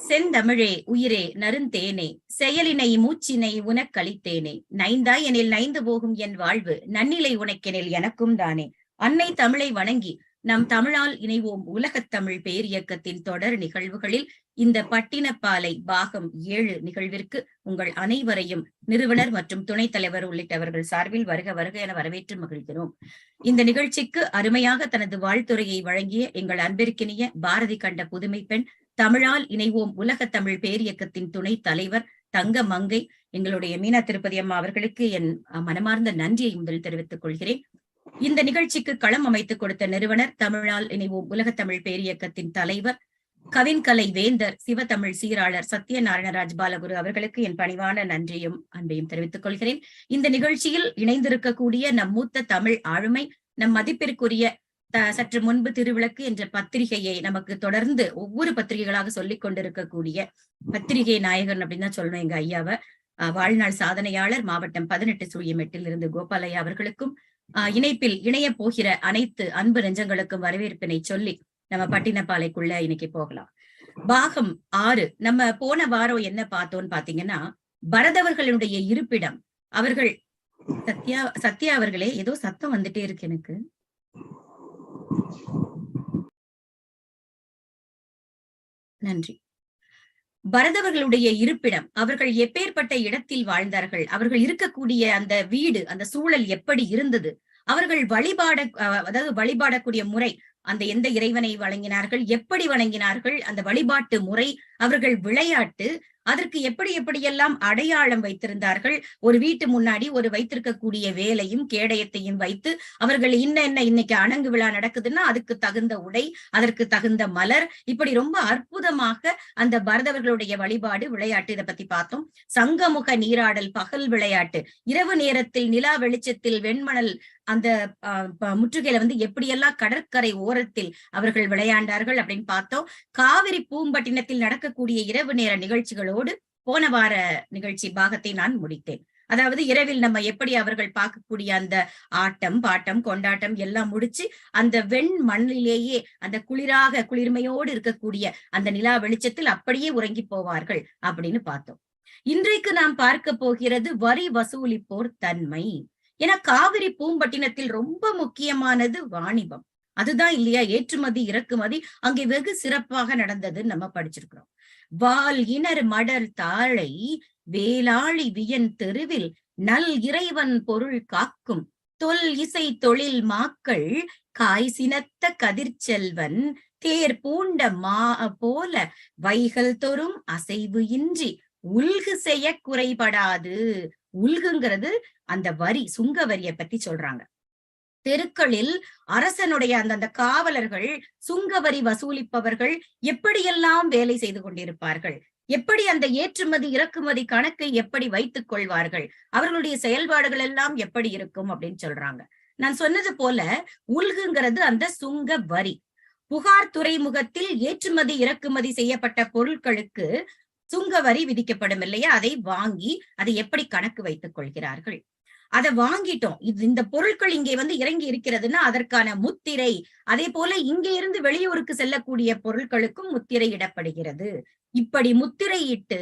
செந்தமிழே உயிரே நறுந்தேனே செயலினை மூச்சினை உனக்களித்தேனே நைந்தாய் எனில் நைந்து போகும் என் வாழ்வு நன்னிலை உனக்கெனில் எனக்கும் தானே. அன்னை தமிழை வணங்கி நம் தமிழால் இணைவோம் உலகத் தமிழ் பேரியக்கத்தின் தொடர் நிகழ்வுகளில் இந்த பட்டினப்பாலை பாகம் 7 நிகழ்விற்கு உங்கள் அனைவரையும் நிறுவனர் மற்றும் துணைத் தலைவர் உள்ளிட்டவர்கள் சார்பில் வருக வருக என வரவேற்று மகிழ்கிறோம். இந்த நிகழ்ச்சிக்கு அருமையாக தனது வாழ்த்துறையை வழங்கிய எங்கள் அன்பிற்கினிய பாரதி கண்ட புதுமை பெண், தமிழால் இணைவோம் உலகத் தமிழ் பேரியக்கத்தின் துணைத் தலைவர் தங்க மங்கை எங்களுடைய மீனா திருப்பதி அம்மா அவர்களுக்கு என் மனமார்ந்த நன்றியை முதல் தெரிவித்துக் கொள்கிறேன். இந்த நிகழ்ச்சிக்கு களம் அமைத்துக் கொடுத்த நிறுவனர், தமிழால் இணைவோம் உலகத் தமிழ் பேரியக்கத்தின் தலைவர், கவின்கலை வேந்தர், சிவத்தமிழ் சீராளர் சத்யநாராயணராஜ் பாலகுரு அவர்களுக்கு என் பணிவான நன்றியும் அன்பையும் தெரிவித்துக் கொள்கிறேன். இந்த நிகழ்ச்சியில் இணைந்திருக்கக்கூடிய நம் மூத்த தமிழ் ஆளுமை, நம் மதிப்பிற்குரிய சற்று முன்பு திருவிளக்கு என்ற பத்திரிகையை நமக்கு தொடர்ந்து ஒவ்வொரு பத்திரிகைகளாக சொல்லிக் கொண்டிருக்கக்கூடிய பத்திரிகை நாயகன் அப்படின்னு தான் சொல்லணும் எங்க ஐயாவை. வாழ்நாள் சாதனையாளர், மாவட்டம் 18 இருந்து கோபாலையா அவர்களுக்கும் இணைப்பில் இணைய போகிற அனைத்து அன்பு நெஞ்சங்களுக்கும் வரவேற்பினை சொல்லி நம்ம பட்டினப்பாலைக்குள்ள இன்னைக்கு போகலாம். பாகம் 6. நம்ம போன வாரம் என்ன பார்த்தோம்னு பாத்தீங்கன்னா, பரதவர்களுடைய இருப்பிடம். அவர்கள் சத்யா அவர்களே, ஏதோ சத்தம் வந்துட்டே இருக்கு எனக்கு. நன்றி. பரதவர்களுடைய இருப்பிடம், அவர்கள் எப்பேற்பட்ட இடத்தில் வாழ்ந்தார்கள், அவர்கள் இருக்கக்கூடிய அந்த வீடு, அந்த சூழல் எப்படி இருந்தது, அவர்கள் வழிபாடக்கூடிய முறை, அந்த எந்த இறைவனை வணங்கினார்கள், எப்படி வணங்கினார்கள், அந்த வழிபாட்டு முறை, அவர்கள் விளையாட்டு, அதற்கு எப்படியெல்லாம் அடையாளம் வைத்திருந்தார்கள். ஒரு வீட்டு முன்னாடி ஒரு வைத்திருக்கக்கூடிய வேலையும் கேடயத்தையும் வைத்து அவர்கள் என்ன இன்னைக்கு அணங்கு விழா நடக்குதுன்னா அதுக்கு தகுந்த உடை, அதற்கு தகுந்த மலர், இப்படி ரொம்ப அற்புதமாக அந்த பரதவர்களுடைய வழிபாடு விளையாட்டு இதை பத்தி பார்த்தோம். சங்கமுக நீராடல், பகல் விளையாட்டு, இரவு நேரத்தில் நிலா வெளிச்சத்தில் வெண்மணல் அந்த முற்றுகையில எப்படியெல்லாம் கடற்கரை ஓரத்தில் அவர்கள் விளையாண்டார்கள் அப்படின்னு பார்த்தோம். காவிரி பூம்பட்டினத்தில் நடக்கக்கூடிய இரவு நேர நிகழ்ச்சிகளோடு போன வார நிகழ்ச்சி பாகத்தை நான் முடித்தேன். அதாவது இரவில் நம்ம எப்படி அவர்கள் பார்க்கக்கூடிய அந்த ஆட்டம் பாட்டம் கொண்டாட்டம் எல்லாம் முடிச்சு அந்த வெண் மண்ணிலேயே அந்த குளிர்மையோடு இருக்கக்கூடிய அந்த நிலா வெளிச்சத்தில் அப்படியே உறங்கி போவார்கள் அப்படின்னு பார்த்தோம். இன்றைக்கு நாம் பார்க்க போகிறது வரி வசூலிப்போர் தன்மை. ஏன்னா காவிரி பூம்பட்டினத்தில் ரொம்ப முக்கியமானது வாணிபம். அதுதான் இல்லையா, ஏற்றுமதி இறக்குமதி அங்கே வெகு சிறப்பாக நடந்ததுன்னு நம்ம படிச்சிருக்கிறோம். வால் இணர் மடல் தாழை வேளாளி வியன் தெருவில் நல் இறைவன் பொருள் காக்கும் தொல் இசை தொழில் மாக்கள் காய் சினத்த கதிர்ச்செல்வன் தேர் பூண்ட மா போல வைகள் தொறும் அசைவு இன்றி உல்கு செய்ய குறைபடாது. உல்குங்கிறது அந்த வரி, சுங்க வரியை பத்தி சொல்றாங்க. தெருக்களில் அரசனுடைய அந்த காவலர்கள், சுங்கவரி வசூலிப்பவர்கள் எப்படியெல்லாம் வேலை செய்து கொண்டிருப்பார்கள், எப்படி அந்த ஏற்றுமதி இறக்குமதி கணக்கை எப்படி வைத்துக் கொள்வார்கள், அவர்களுடைய செயல்பாடுகள் எல்லாம் எப்படி இருக்கும் அப்படின்னு சொல்றாங்க. நான் சொன்னது போல உல்குங்கிறது அந்த சுங்க வரி. புகார் துறைமுகத்தில் ஏற்றுமதி இறக்குமதி செய்யப்பட்ட பொருட்களுக்கு சுங்க வரி விதிக்கப்படும் இல்லையா, அதை வாங்கி அதை எப்படி கணக்கு வைத்துக் கொள்கிறார்கள். அதை வாங்கிட்டோம், இந்த பொருட்கள் இங்கே இறங்கி இருக்கிறதுன்னா அதற்கான முத்திரை, அதே போல இங்கே இருந்து வெளியூருக்கு செல்லக்கூடிய பொருட்களுக்கும் முத்திரை இடப்படுகிறது. இப்படி முத்திரை இட்டு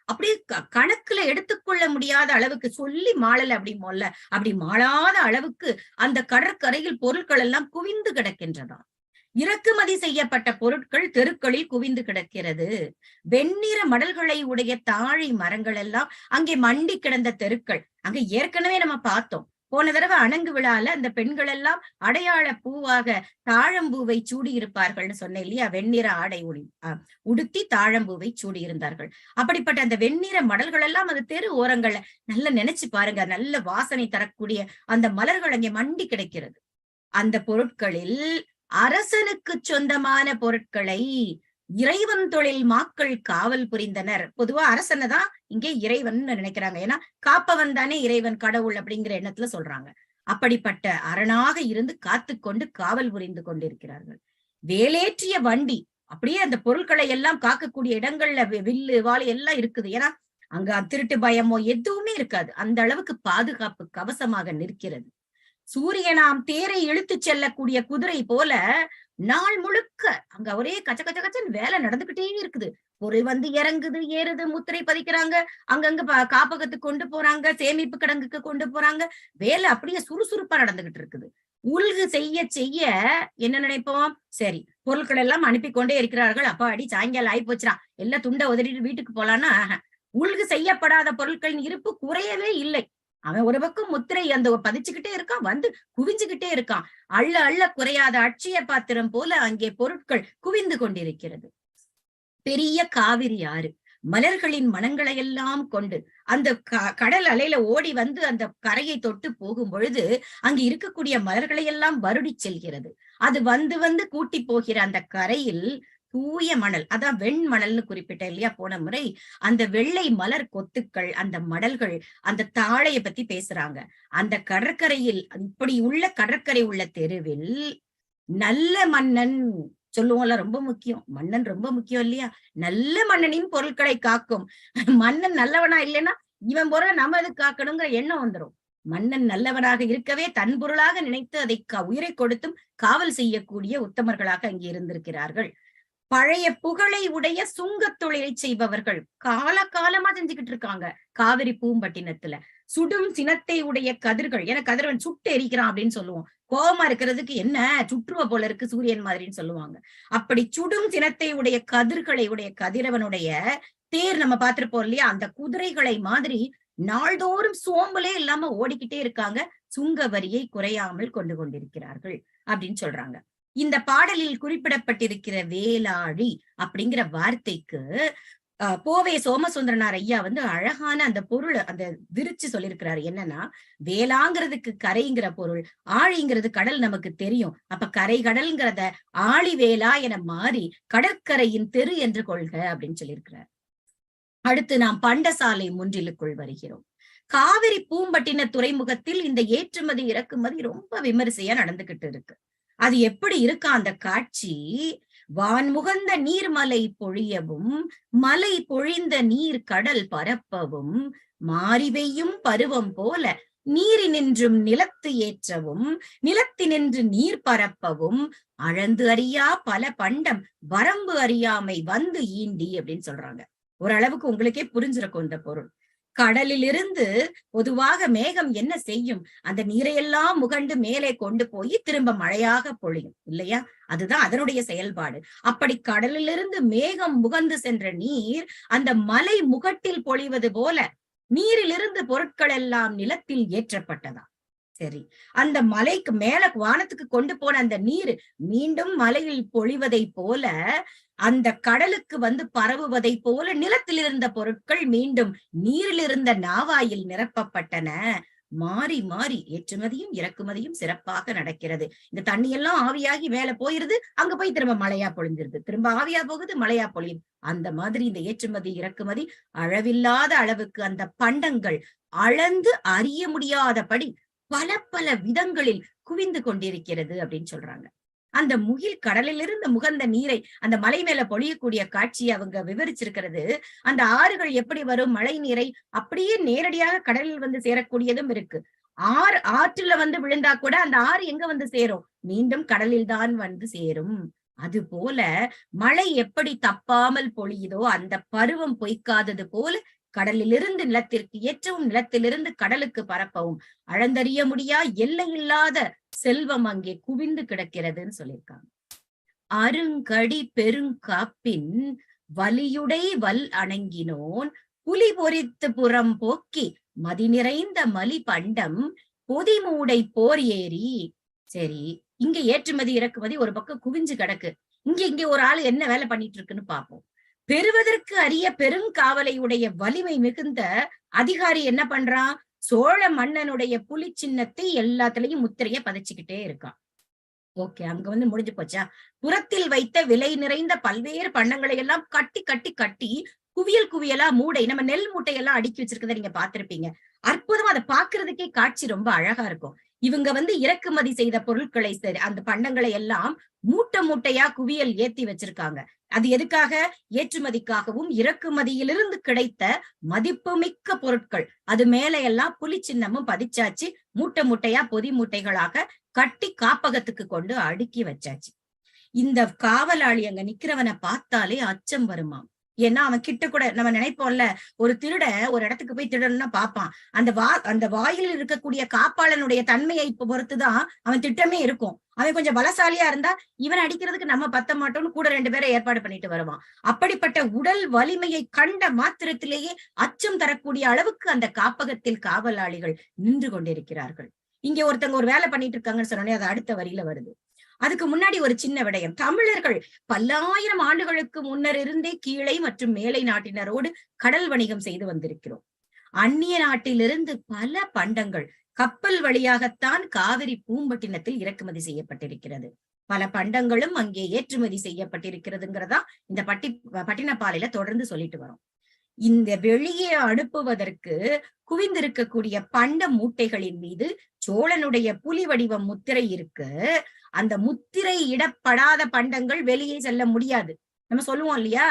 அப்படியே கணக்குல எடுத்துக்கொள்ள முடியாத அளவுக்கு சொல்லி மாளல, அப்படி மாளாத அளவுக்கு அந்த கடற்கரையில் பொருட்கள் எல்லாம் குவிந்து கிடக்கின்றதாம். இறக்குமதி செய்யப்பட்ட பொருட்கள் தெருக்களில் குவிந்து கிடக்கிறது. வெண்ணிற மடல்களை உடைய தாழை மரங்கள் எல்லாம் அங்கே மண்டி கிடந்த தெருக்கள். அங்க ஏற்கனவே நம்ம பார்த்தோம், போன தடவை அணங்கு விழால அந்த பெண்கள் எல்லாம் அடையாள பூவாக தாழம்பூவை சூடி இருப்பார்கள்னு சொன்னேன் இல்லையா, வெண்ணிற ஆடை உடுத்தி தாழம்பூவை சூடி இருந்தார்கள். அப்படிப்பட்ட அந்த வெண்ணிற மடல்கள் எல்லாம் அது தெரு ஓரங்கள்ல நல்லா நினைச்சு பாருங்க, நல்ல வாசனை தரக்கூடிய அந்த மலர்கள் அங்கே மண்டி கிடைக்கிறது. அந்த பொருட்களில் அரசனுக்கு சொந்தமான பொருட்களை இறைவன் தொழில் மாக்கள் காவல் புரிந்தனர். பொதுவா அரசனை தான் இங்கே இறைவன் நினைக்கிறாங்க, ஏன்னா காப்பவன் தானே இறைவன், கடவுள் அப்படிங்கிற எண்ணத்துல சொல்றாங்க. அப்படிப்பட்ட அரணாக இருந்து காத்து கொண்டு காவல் புரிந்து கொண்டிருக்கிறார்கள். வேலேற்றிய வண்டி, அப்படியே அந்த பொருட்களை எல்லாம் காக்கக்கூடிய இடங்கள்ல வில்லு வாள் எல்லாம் இருக்குது. ஏன்னா அங்க திருட்டு பயமோ எதுவுமே இருக்காது, அந்த அளவுக்கு பாதுகாப்பு கவசமாக நிற்கிறது. சூரியனாம் தேரை இழுத்து செல்லக்கூடிய குதிரை போல நாள் முழுக்க அங்க ஒரே கச்ச கச்ச கச்சன்னு வேலை நடந்துகிட்டே இருக்குது. பொருள் வந்து இறங்குது, ஏறுது, முத்திரை பதிக்கிறாங்க, அங்கங்க காப்பகத்துக்கு கொண்டு போறாங்க, சேமிப்பு கிடங்குக்கு கொண்டு போறாங்க. வேலை அப்படியே சுறுசுறுப்பா நடந்துகிட்டு இருக்குது. உல்கு செய்ய செய்ய என்ன நினைப்போம்? சரி, பொருட்கள் எல்லாம் அனுப்பி கொண்டே இருக்கிறார்கள். அப்பாடி சாயங்காலம் ஆயி போச்சுடா, எல்லாம் துண்ட உதறிட்டு வீட்டுக்கு போலான்னா, உல்கு செய்யப்படாத பொருட்களின் இருப்பு குறையவே இல்லை. அவன் ஒரு பக்கம் முத்திரை அந்த பதிச்சுக்கிட்டே இருக்கான், வந்து குவிஞ்சுகிட்டே இருக்கான். அள்ள அள்ள குறையாத அட்சய பாத்திரம் போல அங்கே பொருட்கள் குவிந்து கொண்டிருக்கிறது. பெரிய காவிரி ஆறு மலர்களின் மனங்களை எல்லாம் கொண்டு அந்த கடல் அலையில ஓடி வந்து அந்த கரையை தொட்டு போகும் பொழுது அங்கு இருக்கக்கூடிய மலர்களை எல்லாம் வருடி செல்கிறது. அது வந்து வந்து கூட்டி போகிற அந்த கரையில் தூய மணல், அதான் வெண்மணல்னு குறிப்பிட்ட இல்லையா போன முறை, அந்த வெள்ளை மலர் கொத்துக்கள், அந்த மடல்கள், அந்த தாழையை பத்தி பேசுறாங்க. அந்த கடற்கரையில் இப்படி உள்ள கடற்கரை உள்ள தெருவில் நல்ல மன்னன் சொல்லுவோம்ல, ரொம்ப முக்கியம். மன்னன் ரொம்ப முக்கியம் இல்லையா? நல்ல மன்னனின் பொருட்களை காக்கும். மன்னன் நல்லவனா இல்லைன்னா இவன் பொருள் நம்ம எதுக்கு காக்கணுங்கிற எண்ணம் வந்துடும். மன்னன் நல்லவனாக இருக்கவே தன் பொருளாக நினைத்து அதை உயிரை கொடுத்தும் காவல் செய்யக்கூடிய உத்தமர்களாக அங்கே இருந்திருக்கிறார்கள். பழைய புகழை உடைய சுங்கத் தொழிலை செய்பவர்கள் காலமா செஞ்சுக்கிட்டு இருக்காங்க காவிரி பூம்பட்டினத்துல. சுடும் சினத்தை உடைய கதிர்கள், ஏன்னா கதிரவன் சுட்டு எரிக்கிறான் அப்படின்னு சொல்லுவோம். கோபமா இருக்கிறதுக்கு என்ன சுற்றுவ போல இருக்கு சூரியன் மாதிரின்னு சொல்லுவாங்க. அப்படி சுடும் சினத்தை உடைய கதிர்களை உடைய கதிரவனுடைய தேர் நம்ம பார்த்திருப்போம் இல்லையா? அந்த குதிரைகளை மாதிரி நாள்தோறும் சோம்பலே இல்லாம ஓடிக்கிட்டே இருக்காங்க. சுங்க வரியை குறையாமல் கொண்டு கொண்டிருக்கிறார்கள் அப்படின்னு சொல்றாங்க. இந்த பாடலில் குறிப்பிடப்பட்டிருக்கிற வேளாழி அப்படிங்கிற வார்த்தைக்கு போவே சோமசுந்தரனார் ஐயா வந்து அழகான அந்த பொருள் அந்த விரிச்சு சொல்லியிருக்கிறாரு. என்னன்னா, வேளாங்கிறதுக்கு கரைங்கிற பொருள், ஆழிங்கிறது கடல் நமக்கு தெரியும். அப்ப கரை கடல்ங்கிறத ஆழி வேளா என மாறி கடற்கரையின் தெரு என்று கொள்க அப்படின்னு சொல்லியிருக்கிறார். அடுத்து நாம் பண்டசாலை முன்றிலுக்குள் வருகிறோம். காவிரி பூம்பட்டின துறைமுகத்தில் இந்த ஏற்றுமதி இறக்குமதி ரொம்ப விமரிசையா நடந்துகிட்டு இருக்கு. அது எப்படி இருக்கா அந்த காட்சி? வான்முகந்த நீர்மலை பொழியவும், மலை பொழிந்த நீர் கடல் பரப்பவும், மாறி பெய்யும் பருவம் போல நீரினின்றும் நிலத்து ஏற்றவும், நிலத்தினின்று நீர் பரப்பவும், அளந்து அறியா பல பண்டம் வரம்பு அறியாமை வந்து ஈண்டி அப்படின்னு சொல்றாங்க. ஓரளவுக்கு உங்களுக்கே புரிஞ்சிருக்கும் இந்த பொருள். கடலிலிருந்து பொதுவாக மேகம் என்ன செய்யும்? அந்த நீரையெல்லாம் முகண்டு மேலே கொண்டு போய் திரும்ப மழையாக பொழியும் இல்லையா? அதுதான் அதனுடைய செயல்பாடு. அப்படி கடலிலிருந்து மேகம் முகந்து சென்ற நீர் அந்த மலை முகட்டில் பொழிவது போல நீரிலிருந்து பொருட்கள் எல்லாம் நிலத்தில் ஏற்றப்பட்டதா. சரி, அந்த மலைக்கு மேல வானத்துக்கு கொண்டு போன அந்த நீர் மீண்டும் மலையில் பொழிவதை போல, அந்த கடலுக்கு வந்து பரவுவதை போல நிலத்தில் இருந்த பொருட்கள் மீண்டும் நீரில் இருந்த நாவாயில் நிரப்பப்பட்டன. மாறி மாறி ஏற்றுமதியும் இறக்குமதியும் சிறப்பாக நடக்கிறது. இந்த தண்ணி எல்லாம் ஆவியாகி மேல போயிருது, அங்க போய் திரும்ப மழையா பொழிஞ்சிருது, திரும்ப ஆவியா போகுது, மழையா பொழியுது. அந்த மாதிரி இந்த ஏற்றுமதி இறக்குமதி அளவில்லாத அளவுக்கு அந்த பண்டங்கள் அளந்து அறிய முடியாதபடி பல பல விதங்களில் குவிந்து கொண்டிருக்கிறது அப்படின்னு சொல்றாங்க. அந்த முகில் கடலிலிருந்து முகந்த நீரை அந்த மலை மேல பொழியக்கூடிய காட்சியை அவங்க விவரிச்சிருக்கிறது. அந்த ஆறுகள் எப்படி வரும்? மழை நீரை அப்படியே நேரடியாக கடலில் வந்து சேரக்கூடியதும் இருக்கு. ஆற்றுல வந்து விழுந்தா கூட அந்த ஆறு எங்க வந்து சேரும்? மீண்டும் கடலில் தான் வந்து சேரும். அது போல மழை எப்படி தப்பாமல் பொழியுதோ, அந்த பருவம் பொய்க்காதது போல கடலிலிருந்து நிலத்திற்கு ஏற்றவும், நிலத்திலிருந்து கடலுக்கு பரப்பவும் அளந்தறிய முடியா எல்லையில்லாத செல்வம் அங்கே குவிந்து கிடக்கிறதுன்னு சொல்லியிருக்காங்க. அருங்கடி பெருங்காப்பின் வலியுடை வல் அணங்கினோன் புலி பொறித்து புறம் போக்கி மதி நிறைந்த மலி பண்டம் பொதி மூடை போர் ஏறி. சரி, இங்க ஏற்றுமதி இறக்குமதி ஒரு பக்கம் குவிஞ்சு கிடக்கு. இங்க ஒரு ஆளு என்ன வேலை பண்ணிட்டு இருக்குன்னு பார்ப்போம். பெறுவதற்கு அரிய பெருங்காவலை உடைய வலிமை மிகுந்த அதிகாரி என்ன பண்றான்? சோழ மன்னனுடைய புலி சின்னத்தை எல்லாத்துலயும் முத்திரைய பதிச்சுக்கிட்டே இருக்கான். ஓகே, அங்க வந்து முடிஞ்சு போச்சா? புறத்தில் வைத்த விலை நிறைந்த பல்வேறு பண்டங்களை எல்லாம் கட்டி கட்டி கட்டி குவியல் குவியலா மூடை, நம்ம நெல் மூட்டையெல்லாம் அடுக்கி வச்சிருக்கதை நீங்க பார்த்திருப்பீங்க. அற்புதமா அதை பாக்குறதுக்கே காட்சி ரொம்ப அழகா இருக்கும். இவங்க வந்து இறக்குமதி செய்த பொருட்களை அந்த பண்டங்களை எல்லாம் மூட்டை மூட்டையா குவியல் ஏத்தி வச்சிருக்காங்க. அது எதுக்காக? ஏற்றுமதிக்காகவும் இறக்குமதியிலிருந்து கிடைத்த மதிப்புமிக்க பொருட்கள். அது மேல எல்லாம் புலி சின்னமும் பதிச்சாச்சு. மூட்டை மூட்டையா பொதி மூட்டைகளாக கட்டி காப்பகத்துக்கு கொண்டு அடுக்கி வச்சாச்சு. இந்த காவலாளி அங்க நிக்கிறவனை பார்த்தாலே அச்சம் வருமாம். ஏன்னா அவன் கிட்ட கூட நம்ம நினைப்போம்ல, ஒரு திருட ஒரு இடத்துக்கு போய் திருடணும்னா பார்ப்பான். அந்த வாயில் இருக்கக்கூடிய காப்பாளனுடைய தன்மையை இப்ப பொறுத்துதான் அவன் திட்டமே இருக்கும். அவன் கொஞ்சம் பலசாலியா இருந்தா இவன் அடிக்கிறதுக்கு நம்ம பத்த மாட்டோம்னு கூட 2 பேரை ஏற்பாடு பண்ணிட்டு வருவான். அப்படிப்பட்ட உடல் வலிமையை கண்ட மாத்திரத்திலேயே அச்சம் தரக்கூடிய அளவுக்கு அந்த காப்பகத்தில் காவலாளிகள் நின்று கொண்டிருக்கிறார்கள். இங்க ஒருத்தங்க ஒரு வேலை பண்ணிட்டு இருக்காங்கன்னு சொன்னோடனே அது அடுத்த வரியில வருது. அதுக்கு முன்னாடி ஒரு சின்ன விடயம். தமிழர்கள் பல்லாயிரம் ஆண்டுகளுக்கு முன்னர் இருந்தே கீழை மற்றும் மேலை நாட்டினரோடு கடல் வணிகம் செய்து வந்திருக்கிறோம். அந்நிய நாட்டிலிருந்து பல பண்டங்கள் கப்பல் வழியாகத்தான் காவிரி பூம்பட்டினத்தில் இறக்குமதி செய்யப்பட்டிருக்கிறது. பல பண்டங்களும் அங்கே ஏற்றுமதி செய்யப்பட்டிருக்கிறதுங்கிறதா இந்த பட்டினப்பாலையில தொடர்ந்து சொல்லிட்டு வரோம். இந்த வெளியே அனுப்புவதற்கு குவிந்திருக்கக்கூடிய பண்ட மூட்டைகளின் மீது சோழனுடைய புலி வடிவம் முத்திரை இருக்கு. அந்த முத்திரை இடப்படாத பண்டங்கள் வெளியே செல்ல முடியாது. நம்ம சொல்லுவோம் இல்லையா,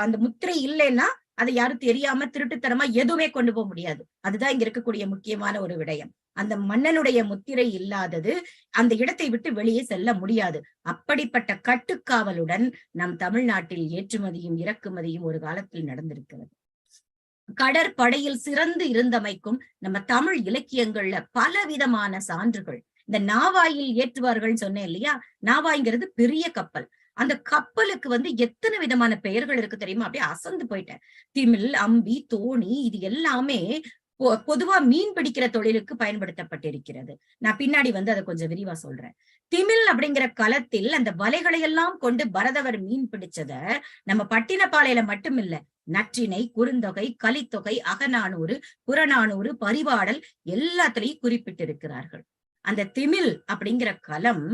அந்த முத்திரை இல்லைன்னா அதை யாரும் தெரியாம திருட்டுத்தனமா எதுவுமே கொண்டு போக முடியாது. அதுதான் இங்க இருக்கக்கூடிய முக்கியமான ஒரு விடயம். அந்த மன்னனுடைய முத்திரை இல்லாதது அந்த இடத்தை விட்டு வெளியே செல்ல முடியாது. அப்படிப்பட்ட கட்டுக்காவலுடன் நம் தமிழ்நாட்டில் ஏற்றுமதியும் இறக்குமதியும் ஒரு காலத்தில் நடந்திருக்கிறது. கடற்படையில் சிறந்து இருந்தமைக்கும் நம்ம தமிழ் இலக்கியங்கள்ல பல விதமான சான்றுகள். இந்த நாவாயில் ஏற்றுவார்கள் சொன்னேன் இல்லையா, நாவாய்ங்கிறது பெரிய கப்பல். அந்த கப்பலுக்கு எத்தனை விதமான பெயர்கள் இருக்கு தெரியுமா? அப்படியே அசந்து போயிட்டேன். திமில், அம்பி, தோணி, இது எல்லாமே பொதுவா மீன் பிடிக்கிற தொழிலுக்கு பயன்படுத்தப்பட்டிருக்கிறது. நான் பின்னாடி அதை கொஞ்சம் விரிவா சொல்றேன். திமில் அப்படிங்கிற களத்தில் அந்த வலைகளை எல்லாம் கொண்டு பரதவர் மீன் பிடிச்சத நம்ம பட்டினப்பாலையில மட்டும் இல்ல, நற்றிணை, குறுந்தொகை, கலித்தொகை, அகநானூறு, புறநானூறு, பரிபாடல் எல்லாத்திலையும் குறிப்பிட்டிருக்கிறார்கள். அந்த திமில் அப்படிங்கிற களம்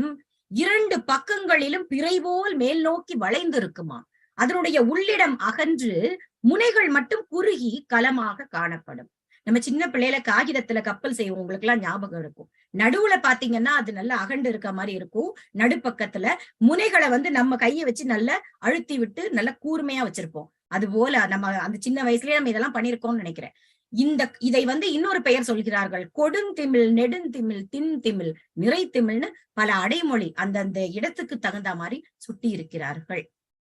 2 பக்கங்களிலும் பிறை போல் மேல் நோக்கி வளைந்து இருக்குமா. அதனுடைய உள்ளிடம் அகன்று முனைகள் மட்டும் குறுகி களமாக காணப்படும். நம்ம சின்ன பிள்ளையில காகிதத்துல கப்பல் செய்வோம், உங்களுக்கு எல்லாம் ஞாபகம் இருக்கும். நடுவுல பாத்தீங்கன்னா அது நல்லா அகண்டு இருக்க மாதிரி இருக்கும். நடுப்பக்கத்துல முனைகளை நம்ம கையை வச்சு நல்லா அழுத்தி விட்டு நல்லா கூர்மையா வச்சிருப்போம். அது போல நம்ம அந்த சின்ன வயசுலயே நம்ம இதெல்லாம் பண்ணிருக்கோம்னு நினைக்கிறேன். இதை இன்னொரு பெயர் சொல்கிறார்கள். கொடுந்திமில், நெடுந்திமில், தின்திமில், நிறைத்திமில்னு பல அடைமொழி அந்தந்த இடத்துக்கு தகுந்த மாதிரி சுட்டி இருக்கிறார்கள்.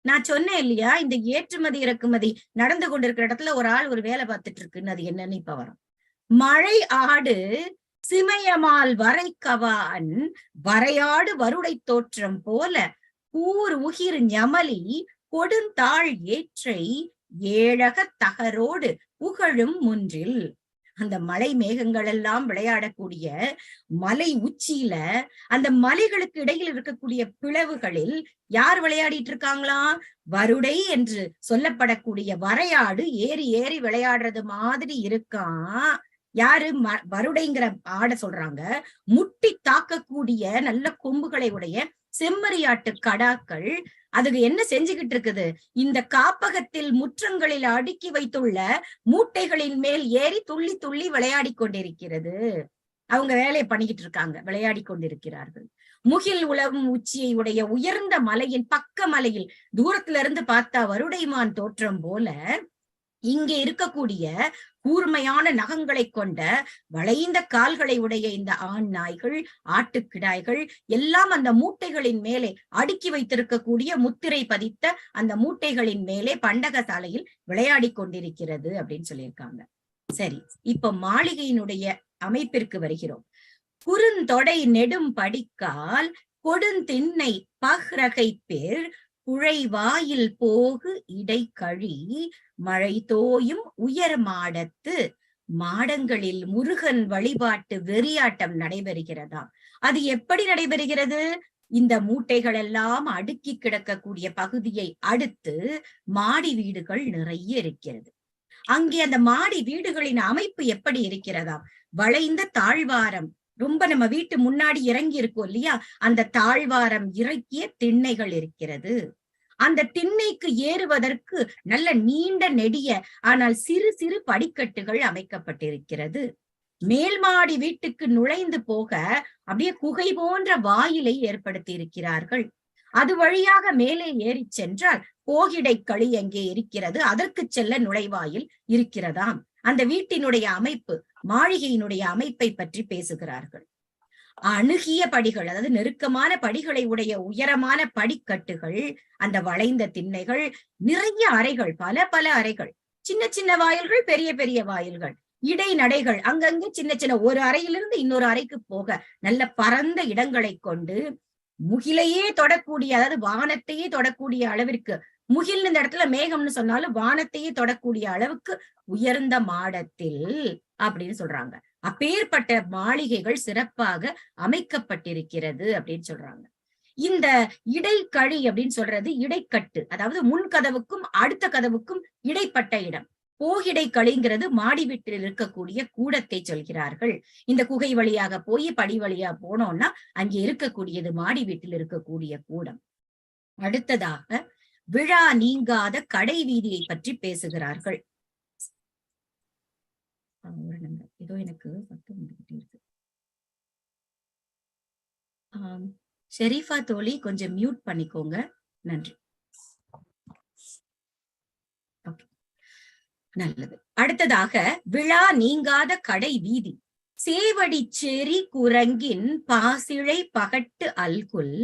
நான் சொன்னேன் இல்லையா, இந்த ஏற்றுமதி இறக்குமதி நடந்து கொண்டிருக்கிற இடத்துல ஒரு ஆள் ஒரு வேலை பார்த்துட்டு இருக்குன்னு, அது என்னன்னு இப்ப வரும். மழை ஆடு சிமையமால் வரைக்கவான் வரையாடு வருடை தோற்றம் போல கூர் உகிர் ஞமலி கொடுந்தாள் ஏற்றை ஏழக தகரோடு புகழும் முன்றில். அந்த மலை மேகங்கள் எல்லாம் விளையாடக்கூடிய மலை உச்சியில அந்த மலைகளுக்கு இடையில் இருக்கக்கூடிய பிளவுகளில் யார் விளையாடிட்டு இருக்காங்களா? வருடை என்று சொல்லப்படக்கூடிய வரையாடு ஏறி ஏறி விளையாடுறது மாதிரி இருக்கான். யாரு? வருடைங்கிற ஆட சொல்றாங்க. முட்டி தாக்கக்கூடிய நல்ல கொம்புகளை உடைய செம்மறியாட்டு கடாக்கள் அதுக்கு என்ன செஞ்சுக்கிட்டு இருக்குது? இந்த காப்பகத்தில் முற்றங்களில் அடுக்கி வைத்துள்ள மூட்டைகளின் மேல் ஏறி துள்ளி துள்ளி விளையாடி கொண்டிருக்கிறது. அவங்க வேலையை பண்ணிக்கிட்டு இருக்காங்க, விளையாடி கொண்டிருக்கிறார்கள். முகில் உலவும் உச்சியை உடைய உயர்ந்த மலையின் பக்க மலையில் தூரத்துல இருந்து பார்த்தா வருடைமான் தோற்றம் போல இங்கே இருக்கக்கூடிய கூர்மையான நகங்களை கொண்ட வளைந்த கால்களை உடைய இந்த ஆண் நாய்கள், ஆட்டுக்கிடாய்கள் எல்லாம் அந்த மூட்டைகளின் மேலே அடுக்கி வைத்திருக்கக்கூடிய முத்திரை பதித்த அந்த மூட்டைகளின் மேலே பண்டக சாலையில் விளையாடி கொண்டிருக்கிறது அப்படின்னு சொல்லியிருக்காங்க. சரி, இப்ப மாளிகையினுடைய அமைப்பிற்கு வருகிறோம். குறுந்தொடை நெடும் படிக்கால் கொடுந்திண்ணை பஹ்ரகை பேர் குழைவாயில் போகு இடைக்கழி மழை தோயும் உயர் மாடத்து. மாடங்களில் முருகன் வழிபாட்டு வெறியாட்டம் நடைபெறுகிறதா? அது எப்படி நடைபெறுகிறது? இந்த மூட்டைகள் எல்லாம் அடுக்கி கிடக்கக்கூடிய பகுதியை அடுத்து மாடி வீடுகள் நிறைய இருக்கிறது. அங்கே அந்த மாடி வீடுகளின் அமைப்பு எப்படி இருக்கிறதா? வளைந்த தாழ்வாரம், ரொம்ப நம்ம வீட்டு முன்னாடி இறங்கி இருக்கோம் இல்லையா, அந்த தாழ்வாரம் இறக்கிய திண்ணைகள் இருக்கிறது. அந்த திண்ணைக்கு ஏறுவதற்கு நல்ல நீண்ட நெடிய ஆனால் சிறு சிறு படிக்கட்டுகள் அமைக்கப்பட்டிருக்கிறது. மேல் மாடி வீட்டுக்கு நுழைந்து போக அப்படியே குகை போன்ற வாயிலை ஏற்படுத்தி இருக்கிறார்கள். அது வழியாக மேலே ஏறி சென்றால் போகிடை களி எங்கே இருக்கிறது, அதற்கு செல்ல நுழைவாயில் இருக்கிறதாம். அந்த வீட்டினுடைய அமைப்பு, மாளிகையினுடைய அமைப்பை பற்றி பேசுகிறார்கள். அணுகிய படிகள், அதாவது நெருக்கமான படிகளை உடைய உயரமான படிக்கட்டுகள், அந்த வளைந்த திண்ணைகள், நிறைய அறைகள், பல பல அறைகள், சின்ன சின்ன வாயில்கள், பெரிய பெரிய வாயில்கள், இடைநடைகள், அங்கங்க சின்ன சின்ன ஒரு அறையிலிருந்து இன்னொரு அறைக்கு போக நல்ல பரந்த இடங்களை கொண்டு, முகிலையே தொடக்கூடிய, அதாவது வானத்தையே தொடக்கூடிய அளவிற்கு, முகில் இந்த இடத்துல மேகம்னு சொன்னாலும் வானத்தையே தொடக்கூடிய அளவுக்கு உயர்ந்த மாடத்தில் அப்படின்னு சொல்றாங்க. அப்பேற்பட்ட மாளிகைகள் சிறப்பாக அமைக்கப்பட்டிருக்கிறது அப்படின்னு சொல்றாங்க. இந்த இடைக்கழி அப்படின்னு சொல்றது இடைக்கட்டு, அதாவது முன் கதவுக்கும் அடுத்த கதவுக்கும் இடைப்பட்ட இடம். போகிடைக்களிங்கிறது மாடி வீட்டில் இருக்கக்கூடிய கூடத்தை சொல்கிறார்கள். இந்த குகை வழியாக போய் படி வழியா போனோம்னா அங்கே இருக்கக்கூடியது மாடி வீட்டில் இருக்கக்கூடிய கூடம். அடுத்ததாக விழா நீங்காத கடை வீதியை பற்றி பேசுகிறார்கள். ஏதோ எனக்கு சத்தம் வந்துகிட்டே இருக்கு. ஷெரீஃபா தோழி கொஞ்சம் மியூட் பண்ணிக்கோங்க, நன்றி. நல்லது. அடுத்ததாக விழா நீங்காத கடை வீதி. சேவடி செறி குரங்கின் பாசிழை பகட்டு அல்குல்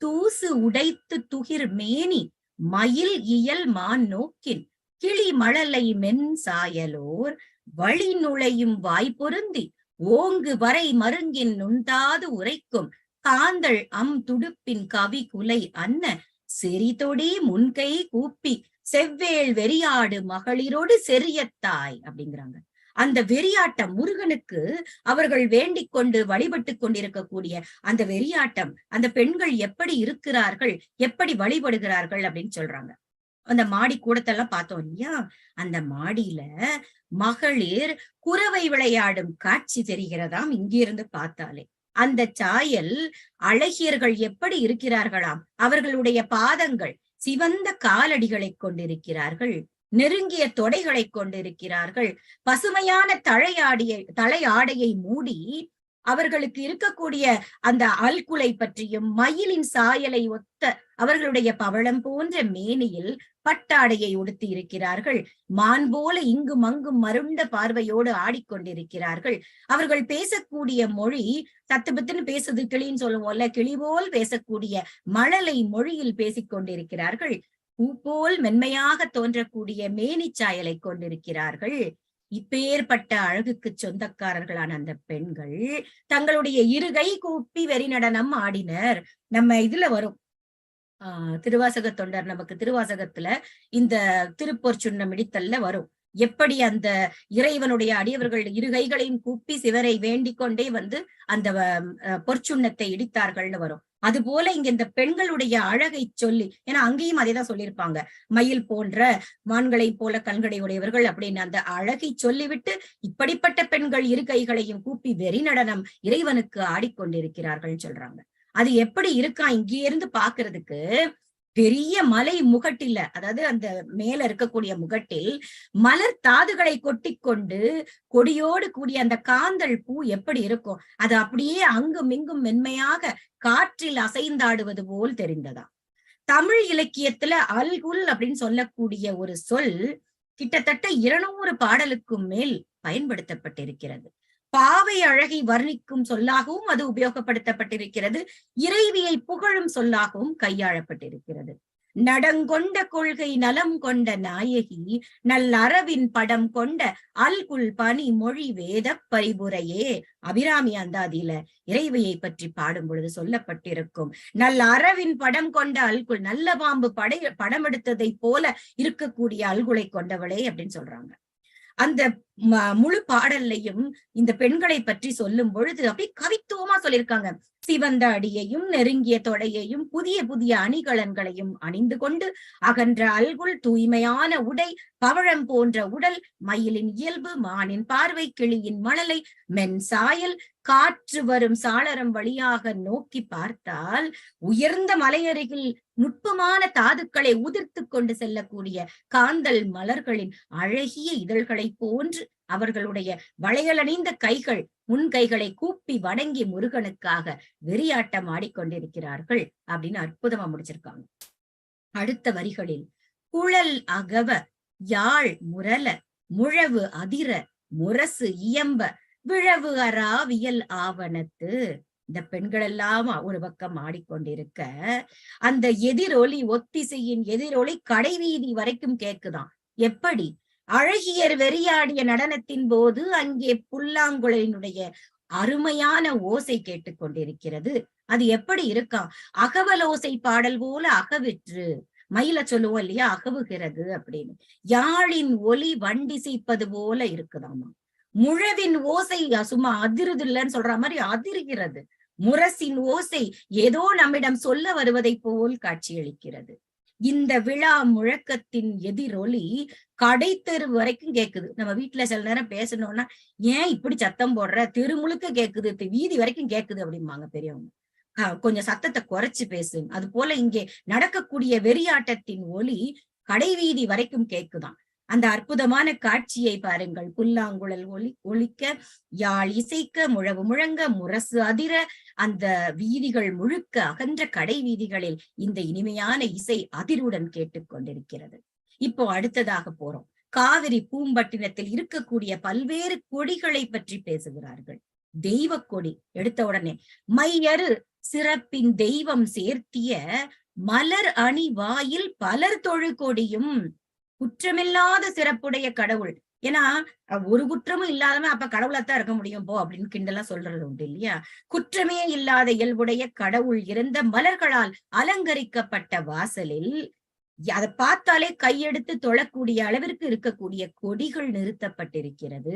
தூசு உடைத்து துகிர் மேனி மயில் இயல் மான் நோக்கின் கிளி மழலை மென் சாயலோர் வழி நுழையும் வாய்ப்பொருந்தி ஓங்கு வரை மருங்கின் நுந்தாது உரைக்கும் காந்தள் துடுப்பின் கவி குலை அன்ன செறிதொடி முன்கை கூப்பி செவ்வேள் வெறியாடு மகளிரோடு செரியத்தாய் அப்படிங்கிறாங்க. அந்த வெறியாட்டம் முருகனுக்கு அவர்கள் வேண்டிக் கொண்டு வழிபட்டு கொண்டிருக்கக்கூடிய அந்த வெறியாட்டம், அந்த பெண்கள் எப்படி இருக்கிறார்கள், எப்படி வழிபடுகிறார்கள் அப்படின்னு சொல்றாங்க. அந்த மாடி கூடத்தெல்லாம் பார்த்தோம் இல்லையா, அந்த மாடியில மகளிர் குரவை விளையாடும் காட்சி தெரிகிறதாம் இங்கிருந்து பார்த்தாலே. அந்த சாயல் அழகியர்கள் எப்படி இருக்கிறார்களாம், அவர்களுடைய பாதங்கள் சிவந்த காலடிகளை கொண்டிருக்கிறார்கள், நெருங்கிய தொடைகளை கொண்டிருக்கிறார்கள், பசுமையான தலையாடையை மூடி அவர்களுக்கு இருக்கக்கூடிய அந்த அல்குலை பற்றியும் மயிலின் சாயலை ஒத்த அவர்களுடைய பவளம் போன்ற மேனியில் பட்டாடையை உடுத்தி இருக்கிறார்கள். மான் போல இங்கும் அங்கும் மருண்ட பார்வையோடு ஆடிக்கொண்டிருக்கிறார்கள். அவர்கள் பேசக்கூடிய மொழி தத்துபத்துன்னு பேசுது, கிளின்னு சொல்லுவோம்ல, கிளி போல் பேசக்கூடிய மழலை மொழியில் பேசிக் கொண்டிருக்கிறார்கள். பூ போல் மென்மையாக தோன்றக்கூடிய மேனி சாயலை கொண்டிருக்கிறார்கள். இப்பேற்பட்ட அழகுக்கு சொந்தக்காரர்களான அந்த பெண்கள் தங்களுடைய இருகை கூப்பி வெறி நடனம் ஆடினர். நம்ம இதுல வரும் திருவாசக தொண்டர் நமக்கு திருவாசகத்துல இந்த திருப்பொற்சுன்னம் இடித்தல்ல வரும், எப்படி அந்த இறைவனுடைய அடியவர்கள் இருகைகளையும் கூப்பி சிவரை வேண்டிக் கொண்டே வந்து அந்த பொற்சுண்ணத்தை இடித்தார்கள்னு வரும். அது போல இங்க இந்த பெண்களுடைய அழகை சொல்லி, ஏன்னா அங்கேயும் அதேதான் சொல்லியிருப்பாங்க, மயில் போன்ற மான்களை போல கண்களை உடையவர்கள் அப்படின்னு அந்த அழகை சொல்லிவிட்டு இப்படிப்பட்ட பெண்கள் இரு கைகளையும் கூப்பி வெறி நடனம் இறைவனுக்கு ஆடிக்கொண்டிருக்கிறார்கள் சொல்றாங்க. அது எப்படி இருக்கா இங்கே இருந்து பாக்குறதுக்கு, பெரிய மலை முகட்டில, அதாவது அந்த மேல இருக்கக்கூடிய முகட்டில் மலர் தாதுகளை கொட்டி கொண்டு கொடியோடு கூடிய அந்த காந்தள் பூ எப்படி இருக்கும், அது அப்படியே அங்கும் இங்கும் மென்மையாக காற்றில் அசைந்தாடுவது போல் தெரிந்ததா. தமிழ் இலக்கியத்துல அல்குல் அப்படின்னு சொல்லக்கூடிய ஒரு சொல் கிட்டத்தட்ட 200 பாடலுக்கும் மேல் பயன்படுத்தப்பட்டிருக்கிறது. பாவை அழகை வர்ணிக்கும் சொல்லாகவும் அது உபயோகப்படுத்தப்பட்டிருக்கிறது. இறைவியை புகழும் சொல்லாகவும் கையாளப்பட்டிருக்கிறது. நடங்கொண்ட கொள்கை நலம் கொண்ட நாயகி நல்லறவின் படம் கொண்ட அல்குல் பனி மொழி வேத பரிபுரையே அபிராமி அந்தாதியில இறைவியை பற்றி பாடும் பொழுது சொல்லப்பட்டிருக்கும். நல்லறவின் படம் கொண்ட அல்குல், நல்ல பாம்பு படம் எடுத்ததை போல இருக்கக்கூடிய அல்குலை கொண்டவளே அப்படின்னு சொல்றாங்க. அந்த முழு பாடல்லையும் இந்த பெண்களை பற்றி சொல்லும் பொழுது அப்படி கவித்துவமா சொல்லியிருக்காங்க. சிவந்த அடியையும் நெருங்கிய தொடையையும் புதிய புதிய அணிகலன்களையும் அணிந்து கொண்டு அகன்ற அல்குல் தூய்மையான உடை, பவழம் போன்ற உடல், மயிலின் இயல்பு, மானின் பார்வை, கிளியின் மழலை, மென் சாயல், காற்று வரும் சாளரம் வழியாக நோக்கி பார்த்தால் உயர்ந்த மலையருகில் நுட்பமான தாதுக்களை உதிர்த்து கொண்டு செல்லக்கூடிய காந்தல் மலர்களின் அழகிய இதழ்களை போன்று அவர்களுடைய வளையலணிந்த கைகள் முன் கைகளை கூப்பி வணங்கி முருகனுக்காக வெறியாட்டம் ஆடிக்கொண்டிருக்கிறார்கள் அப்படின்னு அற்புதமா முடிச்சிருக்காங்க. அடுத்த வரிகளில் குழல் அகவ, யாழ் முரல, முழவு அதிர, முரசு இயம்ப, விழவு அறாவியல் ஆவணத்து இந்த பெண்கள் எல்லாம் ஒரு பக்கம் ஆடிக்கொண்டிருக்க, அந்த எதிரொலி, ஒத்திசையின் எதிரொலி கடைவீதி வரைக்கும் கேக்குதாம். எப்படி? அழகியர் வெறியாடிய நடனத்தின் போது அங்கே புல்லாங்குழலினுடைய அருமையான ஓசை கேட்டுக்கொண்டிருக்கிறது. அது எப்படி இருக்கா? அகவலோசை பாடல் போல அகவிற்று. மயில சொல்லுவோம் இல்லையா, அகவுகிறது அப்படின்னு. யாழின் ஒலி வண்டிசைப்பது போல இருக்குதாமா. முழவின் ஓசை சும்மா அதிருதில்லன்னு சொல்ற மாதிரி அதிர்கிறது. முரசின் ஓசை ஏதோ நம்மிடம் சொல்ல வருவதை போல் காட்சியளிக்கிறது. இந்த விழா முழக்கத்தின் எதிரொலி கடைத்தெரு வரைக்கும் கேக்குது. நம்ம வீட்டுல சில நேரம் பேசணும்னா, ஏன் இப்படி சத்தம் போடுற, தெரு முழுக்க கேக்குது, வீதி வரைக்கும் கேக்குது அப்படிம்பாங்க பெரியவங்க. கொஞ்சம் சத்தத்தை குறைச்சு பேசு. அது போல இங்கே நடக்கக்கூடிய வெறியாட்டத்தின் ஒலி கடைவீதி வரைக்கும் கேக்குதாம். அந்த அற்புதமான காட்சியை பாருங்கள். புல்லாங்குழல் ஒலிக்க, யாழ் இசைக்க, முழவு முழங்க, முரசு அதிர, அந்த வீதிகள் முழுக்க, அகன்ற கடை வீதிகளில் இந்த இனிமையான இசை அதிருடன் கேட்டுக்கொண்டிருக்கிறது. இப்போ அடுத்ததாக போறோம். காவிரி பூம்பட்டினத்தில் இருக்கக்கூடிய பல்வேறு கொடிகளை பற்றி பேசுகிறார்கள். தெய்வ கொடி எடுத்த உடனே மையறு சிறப்பின் தெய்வம் சேர்த்திய மலர் அணி வாயில் பலர் தொழு கொடியும். குற்றமில்லாத சிறப்புடைய கடவுள். ஏன்னா ஒரு குற்றமும் இல்லாதவன் அப்ப கடவுளாத்தான் இருக்க முடியும் போ அப்படின்னு கிண்டலா சொல்றது உண்டு இல்லையா? குற்றமே இல்லாத இயல்புடைய கடவுள் இருந்த மலர்களால் அலங்கரிக்கப்பட்ட வாசலில் அதை பார்த்தாலே கையெடுத்து தொழக்கூடிய அளவிற்கு இருக்கக்கூடிய கொடிகள் நிறுத்தப்பட்டிருக்கிறது.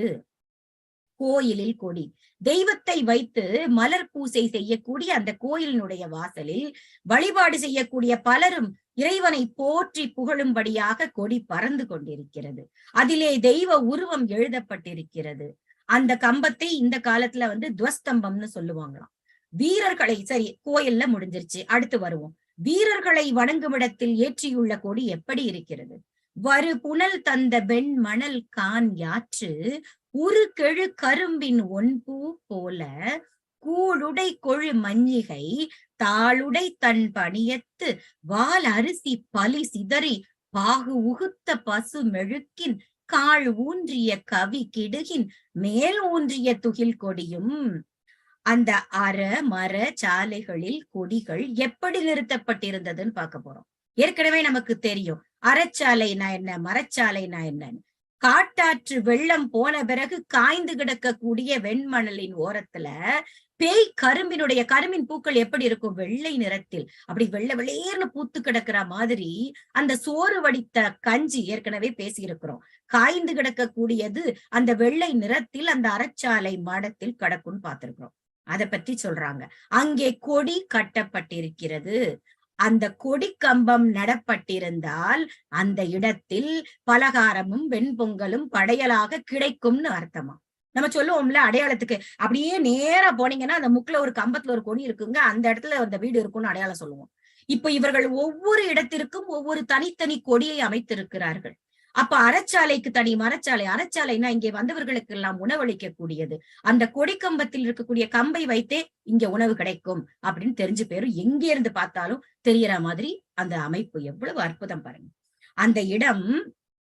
கோயிலில் கொடி, தெய்வத்தை வைத்து மலர் பூசை செய்யக்கூடிய அந்த கோயிலினுடைய வாசலில் வழிபாடு செய்யக்கூடிய பலரும் இறைவனை போற்றி புகழும்படியாக கொடி பறந்து கொண்டிருக்கிறது. அதிலே தெய்வ உருவம் எழுதப்பட்டிருக்கிறது. அந்த கம்பத்தை இந்த காலத்துல துவஸ்தம்பம்னு சொல்லுவாங்களாம். வீரர்களை, சரி கோயில்ல முடிஞ்சிருச்சு, அடுத்து வருவோம். வீரர்களை வணங்குமிடத்தில் ஏற்றியுள்ள கொடி எப்படி இருக்கிறது? வரு புனல் தந்த வெண் மணல் கான் யாற்று உரு கெழு கரும்பின் ஒன்பூ போல கூழுடை கொழு மஞ்சிகை தாளுடை தன் பணியத்து வால் அரிசி பலி சிதறி பாகு உகுத்த பசு மெழுக்கின் கால் ஊன்றிய கவி கிடுகின் மேல் ஊன்றிய துகில் கொடியும். அந்த மர சாலைகளில் கொடிகள் எப்படி நிறுத்தப்பட்டிருந்ததுன்னு பார்க்க போறோம். ஏற்கனவே நமக்கு தெரியும் அறச்சாலைனா என்ன, மரச்சாலைனா என்னன்னு. காட்டாற்று வெள்ளம் போன பிறகு காய்ந்து கிடக்கக்கூடிய வெண்மணலின் ஓரத்துல கரும்பின் பூக்கள் எப்படி இருக்கும்? வெள்ளை நிறத்தில் அப்படி வெள்ளை வெளியேர்னு பூத்து கிடக்கிற மாதிரி அந்த சோறு வடித்த கஞ்சி ஏற்கனவே பேசியிருக்கிறோம். காய்ந்து கிடக்கக்கூடியது அந்த வெள்ளை நிறத்தில் அந்த அறச்சாலை மாடத்தில் கிடக்கும்னு பார்த்திருக்கிறோம். அதை பத்தி சொல்றாங்க. அங்கே கொடி கட்டப்பட்டிருக்கிறது. அந்த கொடி கம்பம் நடப்பட்டிருந்தால் அந்த இடத்தில் பலகாரமும் வெண்பொங்கலும் படையலாக கிடைக்கும்னு அர்த்தமா. நம்ம சொல்லுவோம்ல அடையாளத்துக்கு, அப்படியே நேரா போனீங்கன்னா அந்த முக்குல ஒரு கம்பத்துல ஒரு கொடி இருக்குங்க, அந்த இடத்துல அந்த வீடு இருக்கும்னு அடையாளம் சொல்லுவோம். இப்ப இவர்கள் ஒவ்வொரு இடத்திற்கும் ஒவ்வொரு தனித்தனி கொடியை அமைத்திருக்கிறார்கள். அப்ப அறச்சாலைக்கு தனி, மரச்சாலை. அறச்சாலைனா இங்கே வந்தவர்களுக்கு எல்லாம் உணவளிக்க கூடியது. அந்த கொடிக்கம்பத்தில் இருக்கக்கூடிய கம்பை வைத்தே இங்க உணவு கிடைக்கும் அப்படின்னு தெரிஞ்சு பேரும் எங்கே இருந்து பார்த்தாலும் தெரியற மாதிரி அந்த அமைப்பு எவ்வளவு அற்புதம் பாருங்க. அந்த இடம்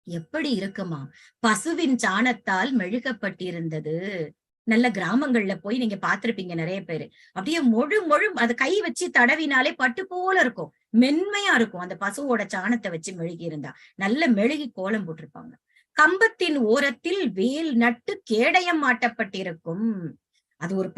எப்படி இருக்குமா? பசுவின் சாணத்தால் மெழுகப்பட்டிருந்தது. நல்ல கிராமங்கள்ல போய் நீங்க பார்த்திருப்பீங்க நிறைய பேரு. அப்படியே மொழு அதை கை வச்சு தடவினாலே பட்டு போல இருக்கும், மென்மையா இருக்கும். அந்த பசுவோட சாணத்தை வச்சு மெழுகி இருந்தா நல்ல மெழுகி கோலம் போட்டிருப்பாங்க. கம்பத்தின் ஓரத்தில் வேல் நட்டு கேடயம் மாட்டப்பட்டிருக்கும். அது ஒரு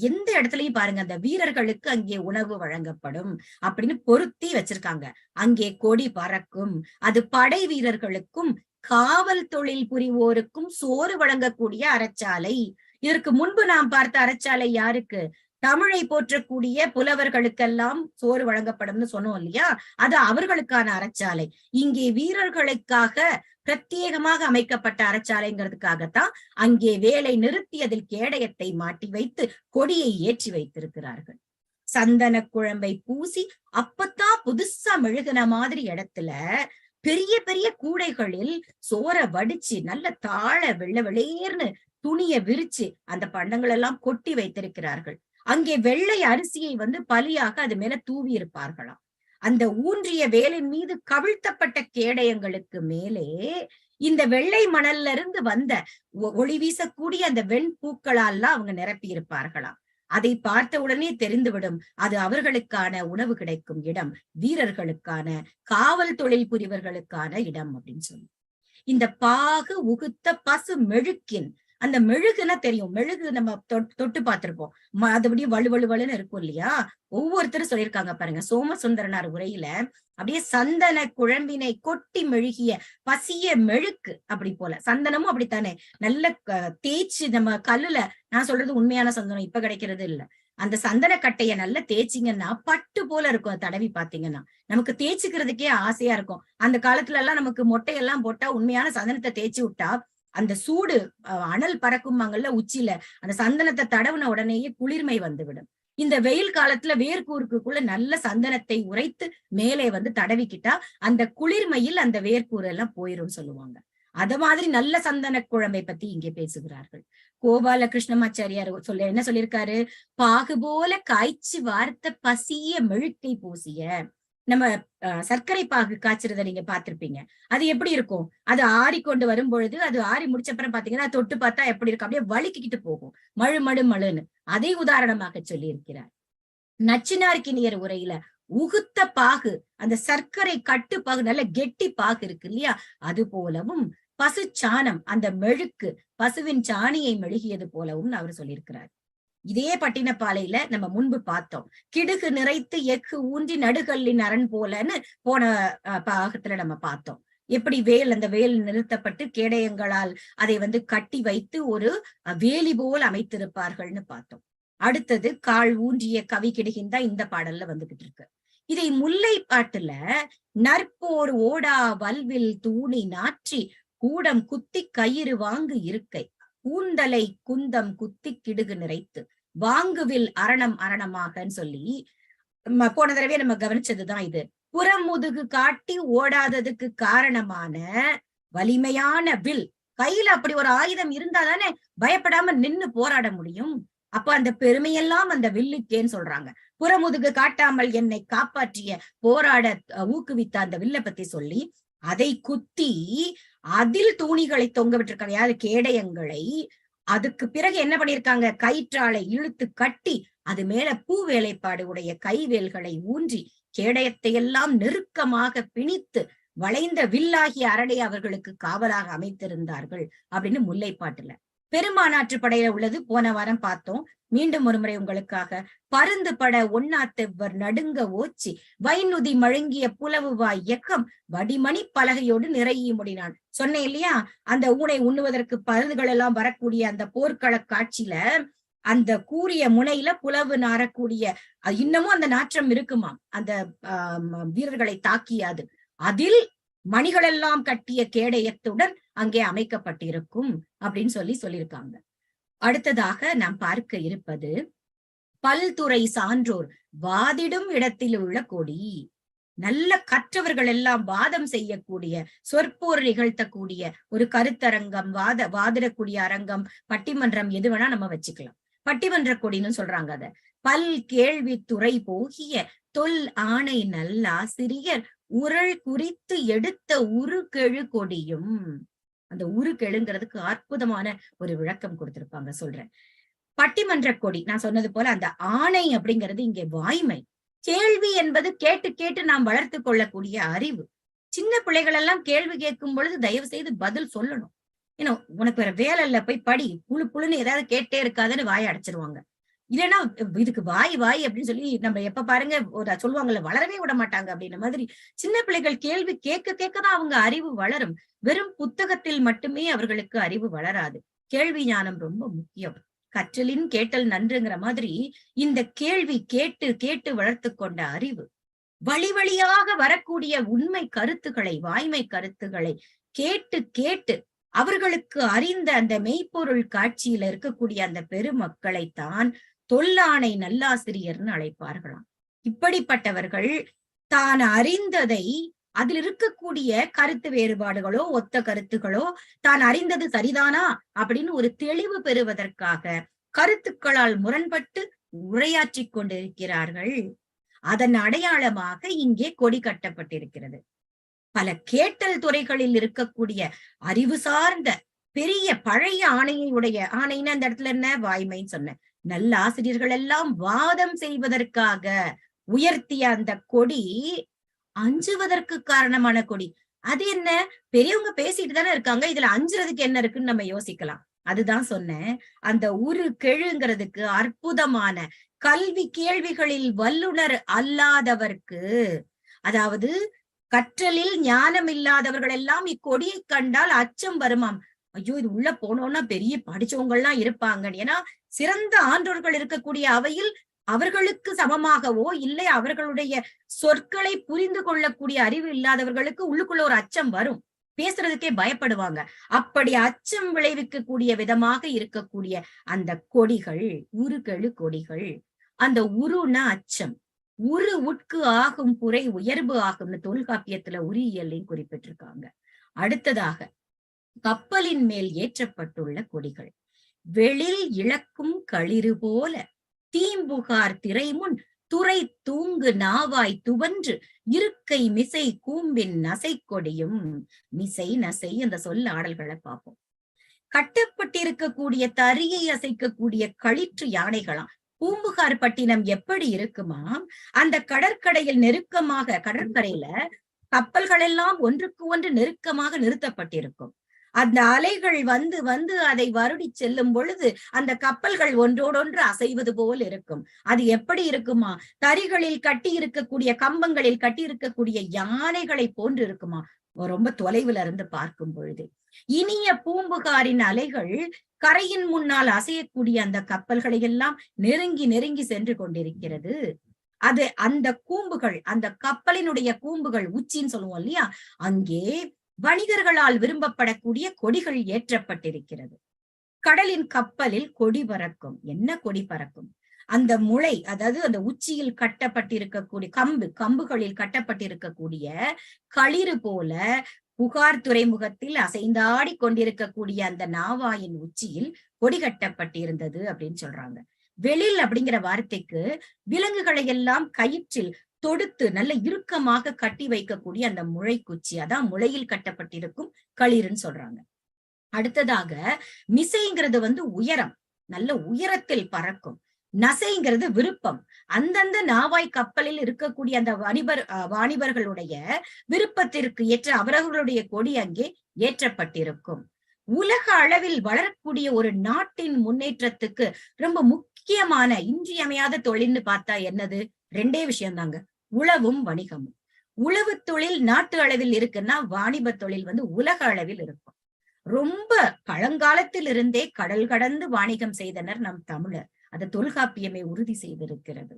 எந்த இடத்துலயும் பாருங்க, அந்த வீரர்களுக்கு அங்கே உணவு வழங்கப்படும் அப்படின்னு பொருத்தி வச்சிருக்காங்க. அங்கே கொடி பறக்கும். அது படை வீரர்களுக்கும் காவல் தொழில் புரிவோருக்கும் சோறு வழங்கக்கூடிய அறச்சாலை. இதற்கு முன்பு நாம் பார்த்த அறச்சாலை யாருக்கு? தமிழை போற்றக்கூடிய புலவர்களுக்கெல்லாம் சோறு வழங்கப்படும்னு சொன்னோம் இல்லையா? அது அவர்களுக்கான அறச்சாலை. இங்கே வீரர்களுக்காக பிரத்யேகமாக அமைக்கப்பட்ட அறச்சாலைங்கிறதுக்காகத்தான் அங்கே வேலை நிறுத்தி அதில் கேடயத்தை மாட்டி வைத்து கொடியை ஏற்றி வைத்திருக்கிறார்கள். சந்தன குழம்பை பூசி அப்பத்தான் புதுசா மெழுகின மாதிரி இடத்துல பெரிய பெரிய கூடைகளில் சோற வடிச்சு நல்ல தாழ வெள்ளை வெளியேர்னு துணியை விரிச்சு அந்த பண்டங்கள் எல்லாம் கொட்டி வைத்திருக்கிறார்கள். அங்கே வெள்ளை அரிசியை பலியாக அது மேல தூவி இருப்பார்களாம். அந்த ஊன்றிய வேலின் மீது கவிழ்த்தப்பட்ட கேடயங்களுக்கு மேலே இந்த வெள்ளை மணல்ல இருந்து வந்த ஒளி வீசக்கூடிய அந்த வெண்பூக்களால் அவங்க நிரப்பி இருப்பார்களாம். அதை பார்த்த உடனே தெரிந்துவிடும் அது அவர்களுக்கான உணவு கிடைக்கும் இடம், வீரர்களுக்கான, காவல் தொழில் புரிவர்களுக்கான இடம் அப்படின்னு சொல்லி. இந்த பாகு உகுத்த பசு மெழுக்கின், அந்த மெழுகுன்னா தெரியும், மெழுகு நம்ம தொட்டு பார்த்திருப்போம், அதுபடி வலுவலுவலுன்னு இருக்கும் இல்லையா. ஒவ்வொருத்தரும் சொல்லியிருக்காங்க பாருங்க. சோமசுந்தரனார் உரையில அப்படியே சந்தன குழம்பினை கொட்டி மெழுகிய பசிய மெழுக்கு, அப்படி போல சந்தனமும் அப்படித்தானே, நல்ல தேய்ச்சி நம்ம கல்லுல, நான் சொல்றது உண்மையான சந்தனம் இப்ப கிடைக்கிறது இல்ல, அந்த சந்தன கட்டைய நல்லா தேய்ச்சிங்கன்னா பட்டு போல இருக்கும். தடவி பாத்தீங்கன்னா நமக்கு தேய்ச்சிக்கிறதுக்கே ஆசையா இருக்கும். அந்த காலத்துல எல்லாம் நமக்கு மொட்டையெல்லாம் போட்டா உண்மையான சந்தனத்தை தேய்ச்சி விட்டா அந்த சூடு அனல் பறக்குமாங்கல்ல உச்சியில, அந்த சந்தனத்தை தடவுன உடனேயே குளிர்மை வந்துவிடும். இந்த வெயில் காலத்துல வேர்க்கூறுக்குள்ள நல்ல சந்தனத்தை உரைத்து மேலே தடவிக்கிட்டா அந்த குளிர்மையில் அந்த வேர்க்கூறு எல்லாம் போயிரும் சொல்லுவாங்க. அத மாதிரி நல்ல சந்தன குழம்பை பத்தி இங்கே பேசுகிறார்கள். கோபால கிருஷ்ணமாச்சாரியார் என்ன சொல்லியிருக்காரு, பாகு போல காய்ச்சி வார்த்த பசிய மெழுக்கை பூசிய. நம்ம சர்க்கரை பாகு காய்ச்சறத நீங்க பார்த்திருப்பீங்க. அது எப்படி இருக்கும், அது ஆறிக்கொண்டு வரும் பொழுது, அது ஆறி முடிச்ச அப்புறம் பாத்தீங்கன்னா தொட்டு பார்த்தா எப்படி இருக்கும், அப்படியே வழுக்கிக்கிட்டு போகும், மழு மழு மழுன்னு. அதை உதாரணமாக சொல்லி இருக்கிறார். நச்சினார்க்கினியர் உரையில உகுத்த பாகு, அந்த சர்க்கரை கட்டு பாகு, நல்ல கெட்டி பாகு இருக்கு இல்லையா, அது போலவும் பசு சாணம், அந்த மெழுக்கு பசுவின் சாணியை மெழுகியது போலவும் அவர் சொல்லியிருக்கிறார். இதே பட்டினப்பாலையில நம்ம முன்பு பார்த்தோம், கிடுகு நிறைத்து எஃகு ஊன்றி நடுகல்லின் அரண் போலன்னு போன பாகத்துல நம்ம பார்த்தோம். எப்படி அந்த வேல் நிறுத்தப்பட்டு கேடயங்களால் அதை கட்டி வைத்து ஒரு வேலி போல் அமைத்திருப்பார்கள்னு பார்த்தோம். அடுத்தது கால் ஊன்றிய கவி கிடுகின் இந்த பாடல்ல வந்துகிட்டு இருக்கு. இதை முல்லை பாட்டுல நற்போர் ஓடா வல்வில் தூணி நாற்றி கூடம் குத்தி கயிறு வாங்கு இருக்கை கூந்தலை குந்தம் குத்தி கிடுகு நிறைத்து வாங்குவில் அரணம் அரணமாகன்னு சொல்லி போன தடவை நம்ம கவனிச்சதுதான் இது. புறமுதுகு காட்டி ஓடாததுக்கு காரணமான வலிமையான வில், கையில அப்படி ஒரு ஆயுதம் இருந்தா தானே பயப்படாம நின்னு போராட முடியும். அப்ப அந்த பெருமையெல்லாம் அந்த வில்லுக்கேன்னு சொல்றாங்க. புறமுதுகு காட்டாமல் என்னை காப்பாற்றிய போராட ஊக்குவித்த அந்த வில்ல பத்தி சொல்லி அதை குத்தி அதில் தூணிகளை தொங்க விட்டிருக்காங்க, யாரு, கேடயங்களை. அதுக்கு பிறகு என்ன பண்ணிருக்காங்க, கயிற்றாலை இழுத்து கட்டி அது மேல பூ வேலைப்பாடு உடைய கைவேல்களை ஊன்றி கேடயத்தை எல்லாம் நெருக்கமாக பிணித்து வளைந்த வில்லாகிய அரடை அவர்களுக்கு காவலாக அமைத்திருந்தார்கள் அப்படின்னு முல்லைப்பாட்டுல. பெருமானாற்று படையில உள்ளது போன வாரம் பார்த்தோம். மீண்டும் ஒருமுறை உங்களுக்காக. பருந்து பட ஒன்னாத்தெவ்வர் நடுங்க ஓச்சி வைநுதி மழுங்கிய புலவுவாய் இயக்கம் வடிமணி பலகையோடு நிறைய முடினான் சொன்னேன் இல்லையா. அந்த ஊனை உண்ணுவதற்கு பருந்துகள் எல்லாம் வரக்கூடிய அந்த போர்க்கள காட்சியில அந்த கூரிய முனையில புலவு நாரக்கூடிய இன்னமும் அந்த நாற்றம் இருக்குமாம், அந்த வீரர்களை தாக்கியாது. அதில் மணிகளெல்லாம் கட்டிய கேடயத்துடன் அங்கே அமைக்கப்பட்டிருக்கும் அப்படின்னு சொல்லியிருக்காங்க. அடுத்ததாக நாம் பார்க்க இருப்பது பல்துறை சான்றோர் வாதிடும் இடத்தில் உள்ள கொடி. நல்ல கற்றவர்கள் எல்லாம் வாதம் செய்யக்கூடிய, சொற்போர் நிகழ்த்தக்கூடிய ஒரு கருத்தரங்கம், வாதிடக்கூடிய அரங்கம், பட்டிமன்றம் எது வேணா நம்ம வச்சுக்கலாம். பட்டிமன்ற கொடின்னு சொல்றாங்க. அத பல் கேள்வி துறை போகிய தொல் ஆணை நல்லாசிரியர் உரள் குறித்து எடுத்த உருகெழு கொடியும். அந்த உருகெழுங்கிறதுக்கு அற்புதமான ஒரு விளக்கம் கொடுத்திருப்பாங்க, சொல்றேன். பட்டிமன்ற கொடி நான் சொன்னது போல அந்த ஆணை அப்படிங்கிறது இங்கே வாய்மை. கேள்வி என்பது கேட்டு கேட்டு நாம் வளர்த்து கொள்ளக்கூடிய அறிவு. சின்ன பிள்ளைகள் எல்லாம் கேள்வி கேட்கும் பொழுது தயவு செய்து பதில் சொல்லணும். ஏன்னா உனக்கு வேற வேலை இல்ல, போய் படி, புழுன்னு ஏதாவது கேட்டே இருக்காதுன்னு வாயை அடைச்சிருவாங்க. இல்லைன்னா இதுக்கு வாய் அப்படின்னு சொல்லி நம்ம எப்ப பாருங்க ஒரு சொல்லுவாங்கல்ல, வளரவே விட மாட்டாங்க அப்படின்ற மாதிரி. சின்ன பிள்ளைகள் கேள்வி கேட்க கேட்கதான் அவங்க அறிவு வளரும். வெறும் புத்தகத்தில் மட்டுமே அவர்களுக்கு அறிவு வளராது. கேள்வி ஞானம் ரொம்ப முக்கியம். கற்றலின் கேட்டல் நன்றுங்கிற மாதிரி இந்த கேள்வி கேட்டு கேட்டு வளர்த்து கொண்ட அறிவு, வழி வழியாக வரக்கூடிய உண்மை கருத்துக்களை, வாய்மை கருத்துக்களை கேட்டு கேட்டு அவர்களுக்கு அறிந்த அந்த மெய்ப்பொருள் காட்சியில இருக்கக்கூடிய அந்த பெருமக்களைத்தான் தொல்லானை நல்லாசிரியர்னு அழைப்பார்களாம். இப்படிப்பட்டவர்கள் தான் அறிந்ததை, அதில் இருக்கக்கூடிய கருத்து வேறுபாடுகளோ ஒத்த கருத்துகளோ தான் அறிந்தது சரிதானா அப்படின்னு ஒரு தெளிவு பெறுவதற்காக கருத்துக்களால் முரண்பட்டு உரையாற்றி கொண்டிருக்கிறார்கள். அதன் அடையாளமாக இங்கே கொடி கட்டப்பட்டிருக்கிறது. பல கேட்டல் துறைகளில் இருக்கக்கூடிய அறிவு சார்ந்த பெரிய பழைய ஆணையுடைய, ஆணைன்னு அந்த இடத்துல என்ன, வாய்மைன்னு சொன்னேன், நல்ல ஆசிரியர்கள் எல்லாம் வாதம் செய்வதற்காக உயர்த்திய அந்த கொடி அஞ்சுவதற்கு காரணமான கொடி. அது என்ன, பெரியவங்க பேசிட்டு தானே இருக்காங்க, இதுல அஞ்சுறதுக்கு என்ன இருக்குன்னு நம்ம யோசிக்கலாம். அதுதான் சொன்னேன், அந்த உரு கெழுங்கிறதுக்கு அற்புதமான கல்வி கேள்விகளில் வல்லுனர் அல்லாதவர்க்கு, அதாவது கற்றலில் ஞானம் இல்லாதவர்கள் எல்லாம் இக்கொடியை கண்டால் அச்சம் வருமாம். ஐயோ, இது உள்ள போனோம்னா பெரிய படிச்சவங்க எல்லாம் இருப்பாங்க. ஏன்னா சிறந்த ஆன்றோர்கள் இருக்கக்கூடிய அவையில் அவர்களுக்கு சமமாகவோ இல்லை அவர்களுடைய சொற்களை புரிந்து கொள்ளக்கூடிய அறிவு இல்லாதவர்களுக்கு உள்ளுக்குள்ள ஒரு அச்சம் வரும், பேசுறதுக்கே பயப்படுவாங்க. அப்படி அச்சம் விளைவிக்கக்கூடிய விதமாக இருக்கக்கூடிய அந்த கொடிகள் உருகெழு கொடிகள். அந்த உருனா அச்சம், உரு உட்கு ஆகும் புரை உயர்வு ஆகும்னு தொல்காப்பியத்துல உரியியலையும் குறிப்பிட்டிருக்காங்க. அடுத்ததாக கப்பலின் மேல் ஏற்றப்பட்டுள்ள கொடிகள் வெளில் இழக்கும் களிறு போல தீம்புகார் திரைமுன் துறை தூங்கு நாவாய் துவன்று இருக்கை மிசை கூம்பின் நசை கொடியும். மிசை நசை அந்த சொல் ஆடல்களை பார்ப்போம். கட்டப்பட்டிருக்கக்கூடிய தறியை அசைக்கக்கூடிய களிற்று யானைகளாம். பூம்புகார் பட்டினம் எப்படி இருக்குமா, அந்த கடற்கரையில் நெருக்கமாக, கடற்கரையில கப்பல்கள் எல்லாம் ஒன்றுக்கு ஒன்று நெருக்கமாக நிறுத்தப்பட்டிருக்கும். அந்த அலைகள் வந்து வந்து அதை வருடி செல்லும் பொழுது அந்த கப்பல்கள் ஒன்றோடொன்று அசைவது போல் இருக்கும். அது எப்படி இருக்குமா, தறிகளில் கட்டி இருக்கக்கூடிய கம்பங்களில் கட்டி இருக்கக்கூடிய யானைகளை போன்று இருக்குமா, ரொம்ப தொலைவுல இருந்து பார்க்கும் பொழுது. இனிய பூம்புகாரின் அலைகள் கரையின் முன்னால் அசையக்கூடிய அந்த கப்பல்களை எல்லாம் நெருங்கி நெருங்கி சென்று கொண்டிருக்கிறது. அது அந்த கூம்புகள், அந்த கப்பலினுடைய கூம்புகள், உச்சின்னு சொல்லுவோம் இல்லையா, அங்கே வணிகர்களால் விரும்பப்படக்கூடிய கொடிகள் ஏற்றப்பட்டிருக்கிறது. கடலின் கப்பலில் கொடி பறக்கும். என்ன கொடி பறக்கும்? அந்த முளை, அதாவது அந்த உச்சியில் கட்டப்பட்டிருக்கக்கூடிய கம்புகளில் கட்டப்பட்டிருக்கக்கூடிய களிறு போல புகார் துறைமுகத்தில் அசைந்தாடி கொண்டிருக்கக்கூடிய அந்த நாவாயின் உச்சியில் கொடி கட்டப்பட்டிருந்தது அப்படின்னு சொல்றாங்க. வெளில் அப்படிங்கிற வார்த்தைக்கு விலங்குகளை எல்லாம் கயிற்றில் தொடுத்து நல்ல இறுக்கமாக கட்டி வைக்கக்கூடிய அந்த முளை குச்சி, அதான் முளையில் கட்டப்பட்டிருக்கும் களிறுன்னு சொல்றாங்க. அடுத்ததாக மிசைங்கிறது உயரம், நல்ல உயரத்தில் பறக்கும். நசைங்கிறது விருப்பம். அந்தந்த நாவாய் கப்பலில் இருக்கக்கூடிய அந்த வாணிபர்களுடைய விருப்பத்திற்கு ஏற்ற அவர்களுடைய கொடி அங்கே ஏற்றப்பட்டிருக்கும். உலக அளவில் வளரக்கூடிய ஒரு நாட்டின் முன்னேற்றத்துக்கு ரொம்ப முக்கியமான இன்றியமையாத தொழில்னு பார்த்தா என்னது? ரெண்டே விஷயம் தாங்க, உழவும் வணிகமும். உழவு தொழில் நாட்டு அளவில் இருக்குன்னா வாணிப தொழில் உலக அளவில் இருக்கும். ரொம்ப பழங்காலத்தில் இருந்தே கடல் கடந்து வாணிகம் செய்தனர் நம் தமிழர். அது தொல்காப்பியமே உறுதி செய்திருக்கிறது.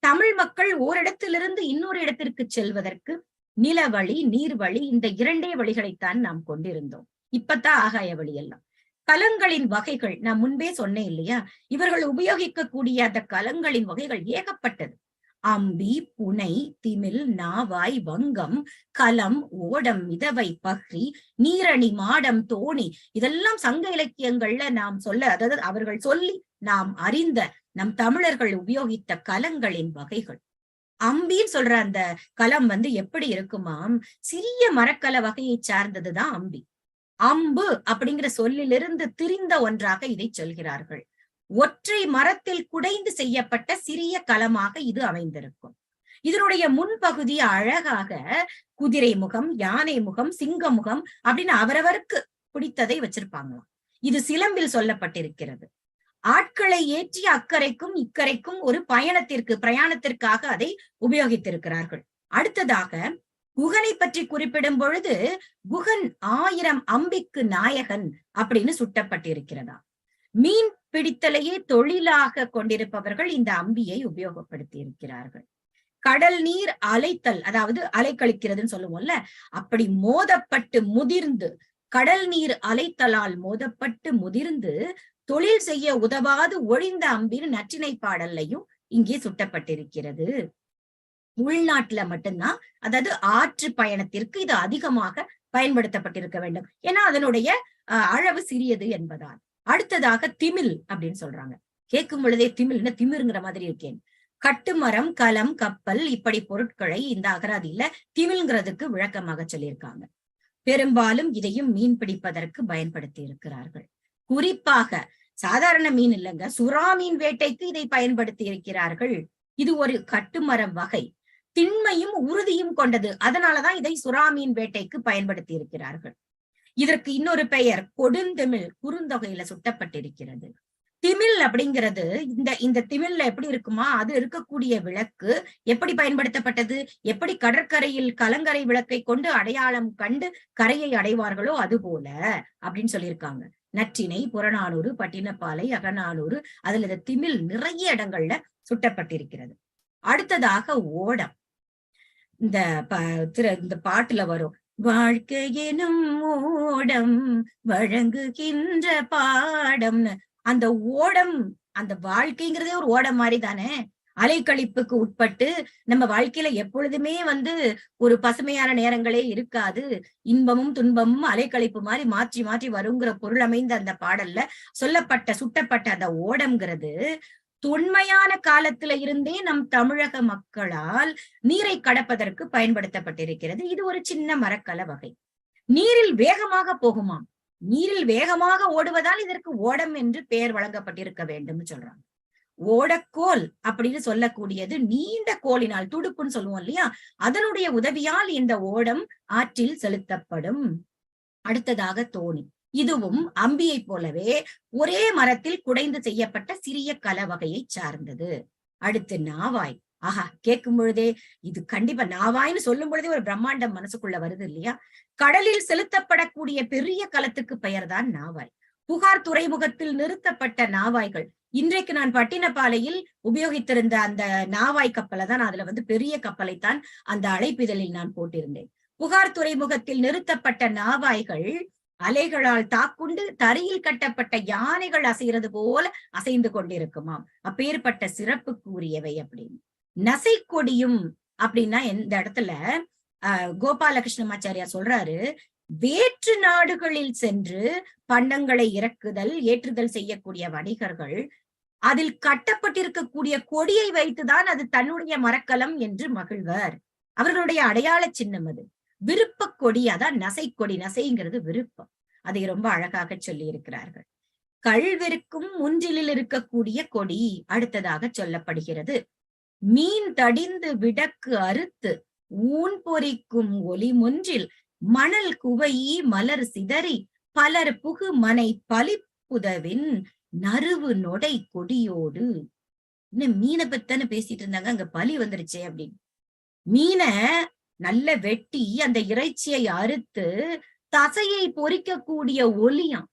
தமிழ் மக்கள் ஓரிடத்திலிருந்து இன்னொரு இடத்திற்கு செல்வதற்கு நிலவழி, நீர்வழி, இந்த இரண்டே வழிகளைத்தான் நாம் கொண்டிருந்தோம். இப்பத்தான் ஆகாய வழி எல்லாம். கலங்களின் வகைகள் நான் முன்பே சொன்னேன் இல்லையா, இவர்கள் உபயோகிக்கக்கூடிய அந்த கலங்களின் வகைகள் ஏகப்பட்டது. அம்பி, புனை, திமில், நாவாய், வங்கம், கலம், ஓடம், மிதவை, பக்ரி, நீரணி, மாடம், தோணி, இதெல்லாம் சங்க இலக்கியங்கள்ல நாம் அதாவது அவர்கள் சொல்லி நாம் அறிந்த நம் தமிழர்கள் உபயோகித்த கலங்களின் வகைகள். அம்பின்னு சொல்ற அந்த கலம் எப்படி இருக்குமாம், சிறிய மரக்கல வகையை சார்ந்ததுதான் அம்பி. அம்பு அப்படிங்கிற சொல்லிலிருந்து திரிந்த ஒன்றாக இதை சொல்கிறார்கள். ஒற்றை மரத்தில் குடைந்து செய்யப்பட்ட சிறிய கலமாக இது அமைந்திருக்கும். இதனுடைய முன்பகுதி அழகாக குதிரை முகம், யானை முகம், சிங்க முகம் அப்படின்னு அவரவருக்கு பிடித்ததை வச்சிருப்பாங்களாம். இது சிலம்பில் சொல்லப்பட்டிருக்கிறது. ஆட்களை ஏற்றி அக்கறைக்கும் இக்கரைக்கும் ஒரு பிரயாணத்திற்காக அதை உபயோகித்திருக்கிறார்கள். அடுத்ததாக குகனை பற்றி குறிப்பிடும் பொழுது குகன் 1000 அம்பிக்கு நாயகன் அப்படின்னு சுட்டப்பட்டிருக்கிறதா. மீன் பிடித்தலையே தொழிலாக கொண்டிருப்பவர்கள் இந்த அம்பியை உபயோகப்படுத்தி இருக்கிறார்கள். கடல் நீர் அலைத்தல், அதாவது அலைக்கழிக்கிறதுன்னு சொல்லுவோம்ல, அப்படி மோதப்பட்டு முதிர்ந்து, கடல் நீர் அலைத்தலால் மோதப்பட்டு முதிர்ந்து தொழில் செய்ய உதவாது ஒழிந்த அம்பின் நற்றினை பாடல்லையும் இங்கே சுட்டப்பட்டிருக்கிறது. உள்நாட்டுல மட்டும்தான், அதாவது ஆற்று பயணத்திற்கு இது அதிகமாக பயன்படுத்தப்பட்டிருக்க வேண்டும், ஏன்னா அதனுடைய அளவு சிறியது என்பதால். அடுத்ததாக திமில் அப்படின்னு சொல்றாங்க. கேட்கும் பொழுதே திமில்னா திமிருங்கிற மாதிரி இருக்கேன். கட்டுமரம், கலம், கப்பல் இப்படி பொருட்களை இந்த அகராதியில திமில்ங்கிறதுக்கு விளக்கமாக சொல்லியிருக்காங்க. பெரும்பாலும் இதையும் மீன் பிடிப்பதற்கு பயன்படுத்தி இருக்கிறார்கள். குறிப்பாக சாதாரண மீன் இல்லைங்க, சுறா மீன் வேட்டைக்கு இதை பயன்படுத்தி இருக்கிறார்கள். இது ஒரு கட்டுமர வகை, திண்மையும் உறுதியும் கொண்டது. அதனாலதான் இதை சுறா மீன் வேட்டைக்கு பயன்படுத்தி இருக்கிறார்கள். இதற்கு இன்னொரு பெயர் கொடுந்திமில் குறுந்தொகையில சுட்டப்பட்டிருக்கிறது. திமில் அப்படிங்கிறது இந்த திமில்ல எப்படி இருக்குமா, அது இருக்கக்கூடிய விளக்கு எப்படி பயன்படுத்தப்பட்டது, எப்படி கடற்கரையில் கலங்கரை விளக்கை கொண்டு அடையாளம் கண்டு கரையை அடைவார்களோ அது போல அப்படின்னு சொல்லியிருக்காங்க. நற்றிணை, புறநானூறு, பட்டினப்பாலை, அகநானூறு, அதுல இந்த திமில் நிறைய இடங்கள்ல சுட்டப்பட்டிருக்கிறது. அடுத்ததாக ஓடம். இந்த இந்த பாட்டுல வரும், வாழ்க்கை எனும் ஓடம் வழங்குகின்ற பாடம்னு. அந்த ஓடம், அந்த வாழ்க்கைங்கிறதே ஒரு ஓடம் மாதிரி தானே. அலைக்கழிப்புக்கு உட்பட்டு நம்ம வாழ்க்கையில எப்பொழுதுமே ஒரு பசுமையான நேரங்களே இருக்காது. இன்பமும் துன்பமும் அலைக்கழிப்பு மாதிரி மாற்றி மாற்றி வருங்கிற பொருள் அமைந்த அந்த பாடல்ல சுட்டப்பட்ட அந்த ஓடம்ங்கிறது தொன்மையான காலத்துல இருந்தே நம் தமிழக மக்களால் நீரை கடப்பதற்கு பயன்படுத்தப்பட்டிருக்கிறது. இது ஒரு சின்ன மரக்கல வகை. நீரில் வேகமாக போகுமாம். நீரில் வேகமாக ஓடுவதால் இதற்கு ஓடம் என்று பெயர் வழங்கப்பட்டிருக்க வேண்டும் சொல்றாங்க. ஓடக்கோல் அப்படின்னு சொல்லக்கூடியது நீண்ட கோலினால், துடுப்புன்னு சொல்லுவோம் இல்லையா, அதனுடைய உதவியால் இந்த ஓடம் ஆற்றில் செலுத்தப்படும். அடுத்ததாக தோணி. இதுவும் அம்பியை போலவே ஒரே மரத்தில் குடைந்து செய்யப்பட்ட சிறிய கல வகையை சார்ந்தது. அடுத்து நாவாய். ஆஹா, கேட்கும் பொழுதே இது கண்டிப்பா நாவாய்னு சொல்லும் பொழுதே ஒரு பிரம்மாண்டம் மனசுக்குள்ள வருது இல்லையா. கடலில் செலுத்தப்படக்கூடிய பெரிய கலத்துக்கு பெயர்தான் நாவாய். புகார் துறைமுகத்தில் நிறுத்தப்பட்ட நாவாய்கள். இன்றைக்கு நான் பட்டினப்பாலையில் உபயோகித்திருந்த அந்த நாவாய் கப்பலை தான், அதுல பெரிய கப்பலைத்தான் அந்த அழைப்பிதழில் நான் போட்டிருந்தேன். புகார் துறைமுகத்தில் நிறுத்தப்பட்ட நாவாய்கள் அலைகளால் தாக்குண்டு தரையில் கட்டப்பட்ட யானைகள் அசைகிறது போல அசைந்து கொண்டிருக்குமாம். அப்பேற்பட்ட சிறப்புக்கு உரியவை அப்படின்னு. நசைக்கொடியும் அப்படின்னா இந்த இடத்துல கோபாலகிருஷ்ணமாச்சாரியா சொல்றாரு, வேற்று நாடுகளில் சென்று பண்டங்களை இறக்குதல் ஏற்றுதல் செய்யக்கூடிய வணிகர்கள் அதில் கட்டப்பட்டிருக்கக்கூடிய கொடியை வைத்துதான் அது தன்னுடைய மரக்கலம் என்று மகிழ்வர். அவர்களுடைய அடையாள சின்னம் அது. விருப்ப கொடி, அதான் நசைக்கொடி. நசைங்கிறது விருப்பம். அதை ரொம்ப அழகாக சொல்லி இருக்கிறார்கள். கல்விருக்கும் முன்றிலில் இருக்கக்கூடிய கொடி அடுத்ததாக சொல்லப்படுகிறது. மீன் தடிந்து விடக்கு அறுத்து ஊன் பொறிக்கும் ஒலி முன்றில் மணல் குவையி மலர் சிதறி பலர் புகு மனை பலிப்புதவின் நறுவு நொடை கொடியோடு. இன்னும் மீனை பத்தான பேசிட்டு இருந்தாங்க, அங்க பலி வந்துருச்சே அப்படின்னு. மீனை நல்ல வெட்டி அந்த இறைச்சியை அறுத்து தசையை பொறிக்கக்கூடிய ஒலியாம்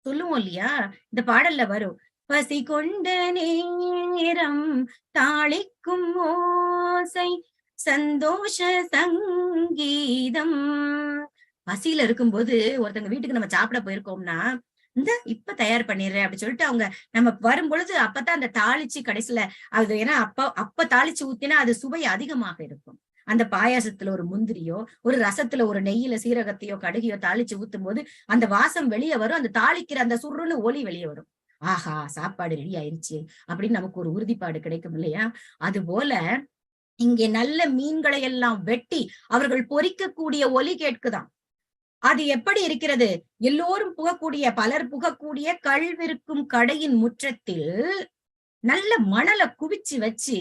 சொல்லுவோம் இல்லையா. இந்த பாடல்ல வரும், பசி கொண்ட நேரம் தாளிக்கும் ஓசை சந்தோஷ சங்கீதம். பசியில இருக்கும்போது ஒருத்தங்க வீட்டுக்கு நம்ம சாப்பிட போயிருக்கோம்னா, இந்த இப்ப தயார் பண்ணிடுறேன் அப்படி சொல்லிட்டு அவங்க நம்ம வரும் பொழுது அப்பதான் அந்த தாளிச்சு கடைசியில அது, ஏன்னா அப்ப தாளிச்சு ஊத்தினா அது சுவை அதிகமாக இருக்கும். அந்த பாயாசத்துல ஒரு முந்திரியோ ஒரு ரசத்துல ஒரு நெய்யில சீரகத்தையோ கடுகையோ தாளிச்சு ஊத்தும் போது அந்த வாசம் வெளியே வரும். அந்த தாளிக்கிற அந்த சுருன்னு ஒலி வெளியே வரும். ஆஹா, சாப்பாடு ரெடி ஆயிருச்சு அப்படின்னு நமக்கு ஒரு உறுதிப்பாடு கிடைக்கும் இல்லையா. அது போல இங்கே நல்ல மீன்களை எல்லாம் வெட்டி அவர்கள் பொறிக்கக்கூடிய ஒலி கேட்குதான். அது எப்படி இருக்கிறது, எல்லோரும் புகக்கூடிய பலர் புகக்கூடிய கல்விருக்கும் கடையின் முற்றத்தில் நல்ல மணலை குவிச்சு வச்சு,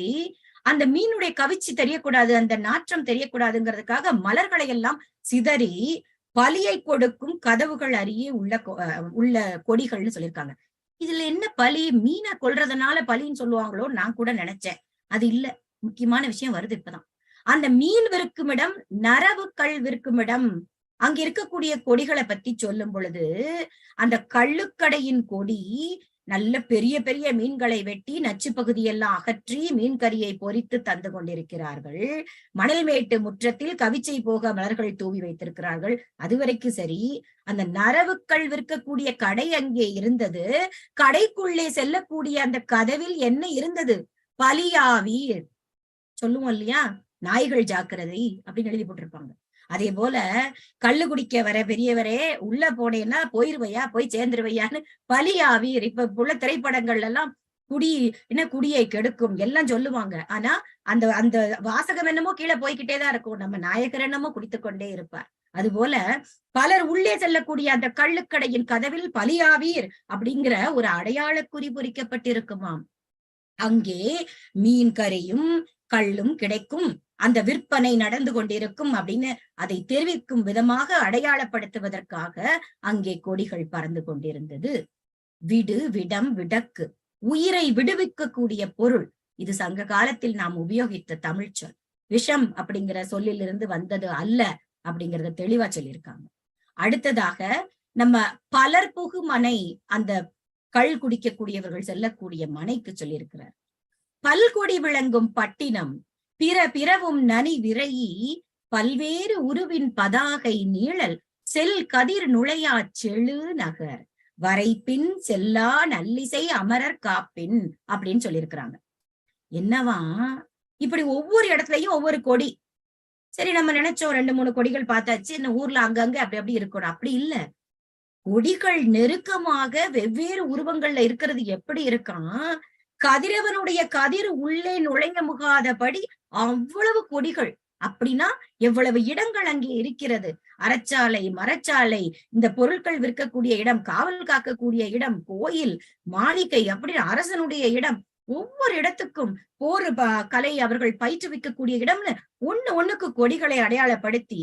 அந்த மீனுடைய கவிச்சி தெரியக்கூடாது, அந்த நாற்றம் தெரியக்கூடாதுங்கிறதுக்காக மலர்களை எல்லாம் சிதறி பலியை கொடுக்கும் கதவுகள் அருகே உள்ள கொடிகள்னு சொல்லியிருக்காங்க. இதுல என்ன பலி, மீனை கொல்றதுனால பலின்னு சொல்லுவாங்களோ நான் கூட நினைச்சேன். அது இல்ல, முக்கியமான விஷயம் வருது இப்பதான். அந்த மீன் விற்கும் இடம் நரவு கல் விற்கும் இடம். அங்க இருக்கக்கூடிய கொடிகளை பத்தி சொல்லும் பொழுது, அந்த கள்ளுக்கடையின் கொடி நல்ல பெரிய பெரிய மீன்களை வெட்டி நச்சு பகுதியெல்லாம் அகற்றி மீன் கறியை பொறித்து தந்து கொண்டிருக்கிறார்கள். மணல்மேட்டு முற்றத்தில் கவிச்சை போக மலர்கள் தூவி வைத்திருக்கிறார்கள். அதுவரைக்கும் சரி. அந்த நரவுக்கள் விற்கக்கூடிய கடை அங்கே இருந்தது. கடைக்குள்ளே செல்லக்கூடிய அந்த கதவில் என்ன இருந்தது, பலியாவீர் சொல்லுவோம் இல்லையா, நாய்கள் ஜாக்கிரதை அப்படின்னு எழுதி போட்டிருப்பாங்க. அதே போல கள்ளு குடிக்க வர பெரியவரே உள்ள போனேன்னா போயிருவையா, போய் சேர்ந்துருவையான்னு பலியாவீர். இப்ப உள்ள திரைப்படங்கள்ல எல்லாம் குடியை கெடுக்கும் எல்லாம் சொல்லுவாங்க. ஆனா அந்த அந்த வாசகம் என்னமோ கீழே போய்கிட்டேதான் இருக்கும். நம்ம நாயகர் என்னமோ குடித்து கொண்டே இருப்பார். அதுபோல பலர் உள்ளே செல்லக்கூடிய அந்த கள்ளுக்கடையின் கதவில் பலியாவீர் அப்படிங்கிற ஒரு அடையாள குறி பொறிக்கப்பட்டிருக்குமாம். அங்கே மீன் கறியும் கள்ளும் கிடைக்கும், அந்த விற்பனை நடந்து கொண்டிருக்கும் அப்படின்னு அதை தெரிவிக்கும் விதமாக அடையாளப்படுத்துவதற்காக அங்கே கொடிகள் பறந்து கொண்டிருந்தது. விடு, விடம், விடக்கு, உயிரை விடுவிக்கக்கூடிய பொருள். இது சங்க காலத்தில் நாம் உபயோகித்த தமிழ் சொல். விஷம் அப்படிங்கிற சொல்லிலிருந்து வந்தது அல்ல அப்படிங்கறத தெளிவா சொல்லியிருக்காங்க. அடுத்ததாக நம்ம பலர் புகு மனை, அந்த கள் குடிக்கக்கூடியவர்கள் செல்லக்கூடிய மனைக்கு சொல்லியிருக்கிறார். பல்கொடி விளங்கும் பட்டினம் பிற பிறவும் நனி விரையி பல்வேறு உருவின் பதாகை நீழல் செல் கதிர் நுழையா செழு நகர் வரைப்பின் செல்லா நல்லிசை அமரர் காப்பின் அப்படின்னு சொல்லியிருக்கிறாங்க. என்னவா, இப்படி ஒவ்வொரு இடத்துலயும் ஒவ்வொரு கொடி. சரி, நம்ம நினைச்சோம் 2-3 கொடிகள் பார்த்தாச்சு, இந்த ஊர்ல அங்கங்க அப்படி அப்படி இருக்கணும். அப்படி இல்ல, கொடிகள் நெருக்கமாக வெவ்வேறு உருவங்கள்ல இருக்கிறது எப்படி இருக்கான், கதிரவனுடைய கதிர் உள்ளே நுழைய முகாதபடி அவ்வளவு கொடிகள். அப்படின்னா எவ்வளவு இடங்கள் அங்கே இருக்கிறது. அறச்சாலை, மரச்சாலை, இந்த பொருட்கள் விற்கக்கூடிய இடம், காவல் காக்கக்கூடிய இடம், கோயில், மாளிகை, அப்படி அரசனுடைய இடம், ஒவ்வொரு இடத்துக்கும் போர் கலை அவர்கள் பயிற்றுவிக்கக்கூடிய இடம்னு ஒண்ணுக்கு கொடிகளை அடையாளப்படுத்தி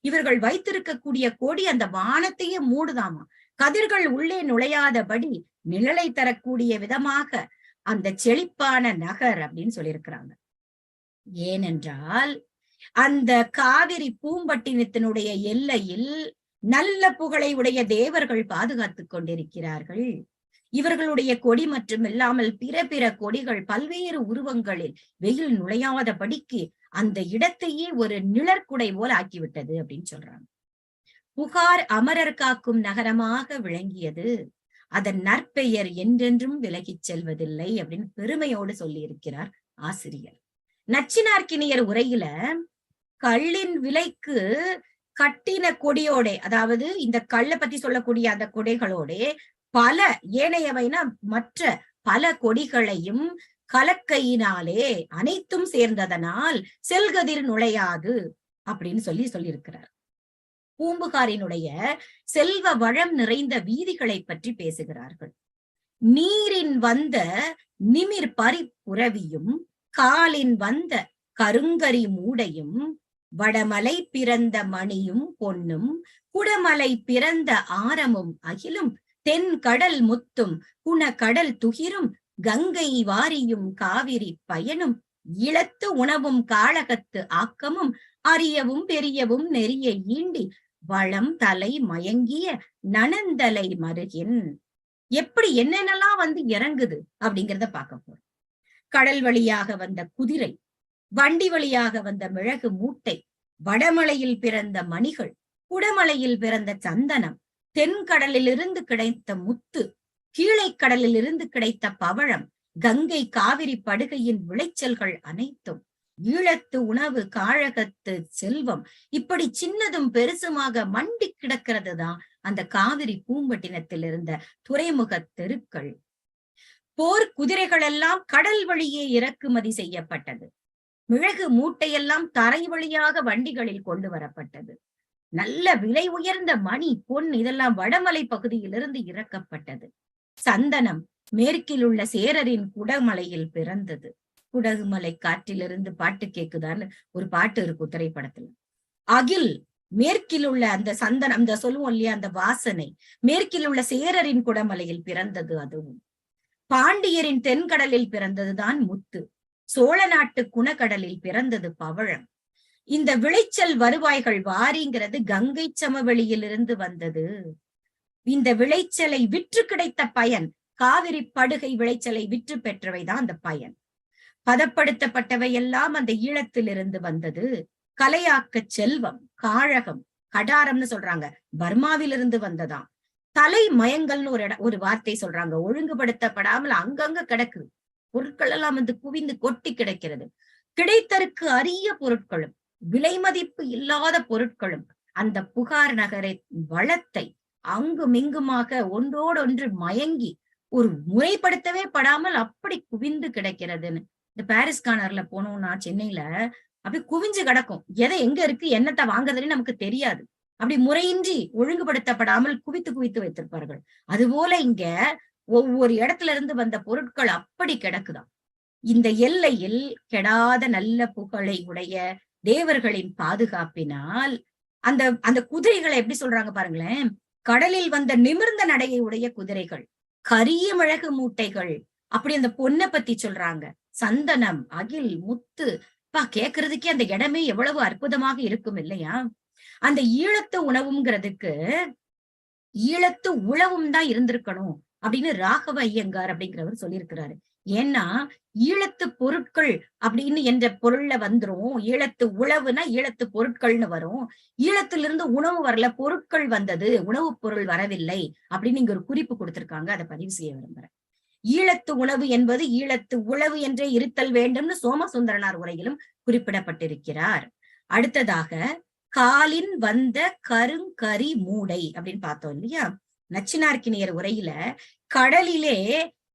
இவர்கள் வைத்திருக்கக்கூடிய கொடி அந்த வானத்தையே மூடுதாமா. கதிர்கள் உள்ளே நுழையாதபடி நிழலை தரக்கூடிய விதமாக அந்த செழிப்பான நகர் அப்படின்னு சொல்லியிருக்கிறாங்க. ஏனென்றால் அந்த காவிரி பூம்பட்டினத்தினுடைய எல்லையில் நல்ல புகழை உடைய தேவர்கள் பாதுகாத்துக் கொண்டிருக்கிறார்கள். இவர்களுடைய கொடி மற்றும் இல்லாமல் பிற பிற கொடிகள் பல்வேறு உருவங்களில் வெயில் நுழையாதபடிக்கு அந்த இடத்தையே ஒரு நிழற்குடை போல் ஆக்கிவிட்டது அப்படின்னு சொல்றாங்க. புகார் அமரர் காக்கும் நகரமாக விளங்கியது, அதன் நற்பெயர் என்றென்றும் விலகிச் செல்வதில்லை அப்படின்னு பெருமையோடு சொல்லி இருக்கிறார் ஆசிரியர். நச்சினார்க்கினியர் உரையில கள்ளின் விலைக்கு கட்டின கொடியோட, அதாவது இந்த கள்ள பத்தி சொல்லக்கூடிய அந்த கொடைகளோட பல ஏனையவைனா மற்ற பல கொடிகளையும் கலக்கையினாலே அனைத்தும் சேர்ந்ததனால் செல்கதிர் நுழையாது அப்படின்னு சொல்லியிருக்கிறார். பூம்புகாரினுடைய செல்வ வளம் நிறைந்த வீதிகளை பற்றி பேசுகிறார்கள். நீரின் வந்த நிமிர் பறிப்புறவியும் காலின் வந்த கருங்கரி மூடையும் வடமலை பிறந்த மணியும் பொன்னும் குடமலை பிறந்த ஆரமும் அகிலும் தென் கடல் முத்தும் குண கடல் துகிரும் கங்கை வாரியும் காவிரி பயனும் இளத்து உணவும் காழகத்து ஆக்கமும் அரியவும் பெரியவும் நெறிய ஈண்டி வளம் தலை மயங்கிய நனந்தலை மருகின். எப்படி என்னென்னலாம் இறங்குது அப்படிங்கிறத பார்க்க போறோம். கடல் வழியாக வந்த குதிரை, வண்டி வழியாக வந்த மிளகு மூட்டை, வடமலையில் பிறந்த மணிகள், குடமலையில் பிறந்த சந்தனம், தென்கடலிலிருந்து கிடைத்த முத்து, கீழைக்கடலில் இருந்து கிடைத்த பவழம், கங்கை காவிரி படுகையின் விளைச்சல்கள் அனைத்தும், ஈழத்து உணவு, காழகத்து செல்வம், இப்படி சின்னதும் பெருசுமாக மண்டி கிடக்கிறது தான் அந்த காவிரி பூம்பட்டினத்தில் இருந்த துறைமுக தெருக்கள். போர் குதிரைகள் எல்லாம் கடல் வழியே இறக்குமதி செய்யப்பட்டது. மிளகு மூட்டையெல்லாம் தரை வழியாக வண்டிகளில் கொண்டு வரப்பட்டது. நல்ல விலை உயர்ந்த மணி, பொன் இதெல்லாம் வடமலை பகுதியிலிருந்து இறக்கப்பட்டது. சந்தனம் மேற்கில் உள்ள சேரரின் குடமலையில் பிறந்தது. குடகுமலை காற்றிலிருந்து பாட்டு கேக்குதான்னு ஒரு பாட்டு இருக்கு திரைப்படத்துல. அகில் மேற்கில் உள்ள அந்த சந்தனம், அந்த சொல்லுவோம் இல்லையா, அந்த வாசனை மேற்கில் உள்ள சேரரின் குடமலையில் பிறந்தது. அதுவும் பாண்டியரின் தென்கடலில் பிறந்ததுதான் முத்து. சோழ நாட்டு குணக்கடலில் பிறந்தது பவழம். இந்த விளைச்சல் வருவாய்கள் வாரிங்கிறது கங்கை சமவெளியில் இருந்து வந்தது. இந்த விளைச்சலை விற்று கிடைத்த பயன், காவிரி படுகை விளைச்சலை விற்று பெற்றவைதான் அந்த பயன். பதப்படுத்தப்பட்டவை எல்லாம் அந்த ஈழத்திலிருந்து வந்தது. கலையாக்க செல்வம், காழகம், கடாரம்னு சொல்றாங்க, பர்மாவிலிருந்து வந்ததாம். தலை மயங்கல்னு ஒரு வார்த்தை சொல்றாங்க. ஒழுங்குபடுத்தப்படாமல் அங்கங்க கிடக்குது பொருட்கள் எல்லாம் குவிந்து கொட்டி கிடைக்கிறது. கிடைத்தற்கு அரிய பொருட்களும் விலை மதிப்பு இல்லாத பொருட்களும் அந்த புகார் நகரை வளத்தை அங்குமிங்குமாக ஒன்றோடொன்று மயங்கி ஒரு முறைப்படுத்தவே படாமல் அப்படி குவிந்து கிடைக்கிறதுன்னு. இந்த பாரிஸ் கார்னர்ல போனோம்னா சென்னையில அப்படி குவிஞ்சு கிடக்கும். எதை எங்க இருக்கு என்னத்தை வாங்குறதுன்னு நமக்கு தெரியாது. அப்படி முறையின்றி ஒழுங்குபடுத்தப்படாமல் குவித்து குவித்து வைத்திருப்பார்கள். அதுபோல இங்க ஒவ்வொரு இடத்துல இருந்து வந்த பொருட்கள் அப்படி கிடக்குதாம். இந்த எல்லையில் கெடாத நல்ல புகழை உடைய தேவர்களின் பாதுகாப்பினால் அந்த அந்த குதிரைகளை எப்படி சொல்றாங்க பாருங்களேன். கடலில் வந்த நிமிர்ந்த நடையை உடைய குதிரைகள், கரிய மிளகு மூட்டைகள், அப்படி அந்த பொண்ணை பத்தி சொல்றாங்க. சந்தனம், அகில், முத்து, கேக்குறதுக்கே அந்த இடமே எவ்வளவு அற்புதமாக இருக்கும் இல்லையா? அந்த ஈழத்து உணவுங்கிறதுக்கு ஈழத்து உழவும் தான் இருந்திருக்கணும் அப்படின்னு ராகவ ஐயங்கார் அப்படிங்கிறவர் சொல்லியிருக்கிறாரு. ஏன்னா ஈழத்து பொருட்கள் அப்படின்னு என்ற பொருள்ல வந்துரும். ஈழத்து உழவுனா ஈழத்து பொருட்கள்னு வரும். ஈழத்திலிருந்து உணவு வரல, பொருட்கள் வந்தது, உணவுப் பொருள் வரவில்லை அப்படின்னு இங்க ஒரு குறிப்பு கொடுத்திருக்காங்க. அதை பதிவு செய்ய விரும்புறேன். ஈழத்து உணவு என்பது ஈழத்து உழவு என்றே இருத்தல் வேண்டும்னு சோமசுந்தரனார் உரையிலும் குறிப்பிடப்பட்டிருக்கிறார். அடுத்ததாக காலின் வந்த கருங்கரி மூடை அப்படின்னு பார்த்தோம் இல்லையா? நச்சினார்க்கினியர் உரையில கடலிலே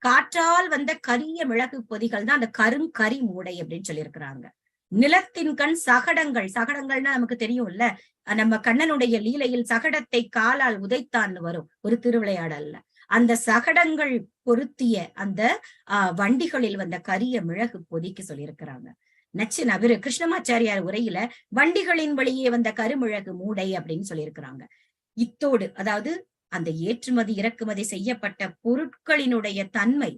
காற்றால் வந்த கரிய மிளகு பொதிகள் தான் அந்த கருங்கரி மூடை அப்படின்னு சொல்லியிருக்கிறாங்க. நிலத்தின் கண் சகடங்கள், சகடங்கள்னா நமக்கு தெரியும்ல, நம்ம கண்ணனுடைய லீலையில் சகடத்தை காலால் உதைத்தான்னு வரும் ஒரு திருவிளையாடல்ல. அந்த சகடங்கள் பொருத்திய அந்த வண்டிகளில் வந்த கரிய மிளகு பொதிக்கு சொல்லியிருக்கிறாங்க. நவிரு கிருஷ்ணமாச்சாரியார் உரையில வண்டிகளின் வழியே வந்த கருமிளகு மூடை அப்படின்னு சொல்லியிருக்கிறாங்க. இத்தோடு அதாவது அந்த ஏற்றுமதி இறக்குமதி செய்யப்பட்ட பொருட்களினுடைய தன்மை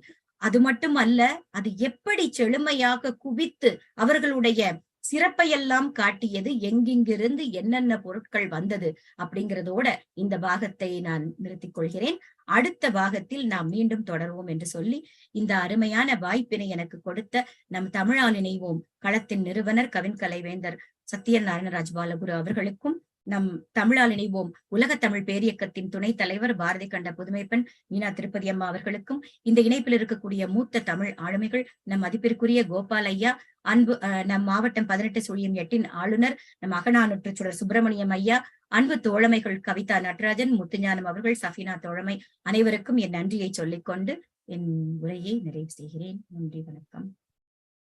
அது மட்டுமல்ல, அது எப்படி செழுமையாக குவித்து அவர்களுடைய சிறப்பையெல்லாம் காட்டியது, எங்கெங்கிருந்து என்னென்ன பொருட்கள் வந்தது அப்படிங்கிறதோட இந்த பாகத்தை நான் நிறுத்திக் கொள்கிறேன். அடுத்த பாகத்தில் நாம் மீண்டும் தொடர்வோம் என்று சொல்லி இந்த அருமையான வாய்ப்பினை எனக்கு கொடுத்த நம் தமிழால் இணைவோம் களத்தின் நிறுவனர் கவின்கலைவேந்தர் சத்யநாராயண ராஜ் பாலகுரு அவர்களுக்கும், நம் தமிழால் இணைவோம் உலக தமிழ் பேரியக்கத்தின் துணைத் தலைவர் பாரதி கண்ட புதுமைப்பெண் மீனா திருப்பதி அம்மா அவர்களுக்கும், இந்த இணைப்பில் இருக்கக்கூடிய மூத்த தமிழ் ஆளுமைகள் நம் மதிப்பிற்குரிய கோபால் ஐயா, அன்பு நம் மாவட்டம் 18-8 ஆளுநர் நம் அகநானூற்றுச்சுடர் சுப்பிரமணியம் ஐயா, அன்பு தோழமைகள் கவிதா நடராஜன், முத்துஞானம் அவர்கள், சஃபினா தோழமை, அனைவருக்கும் என் நன்றியை சொல்லிக்கொண்டு என் உரையை நிறைவு செய்கிறேன். நன்றி, வணக்கம்.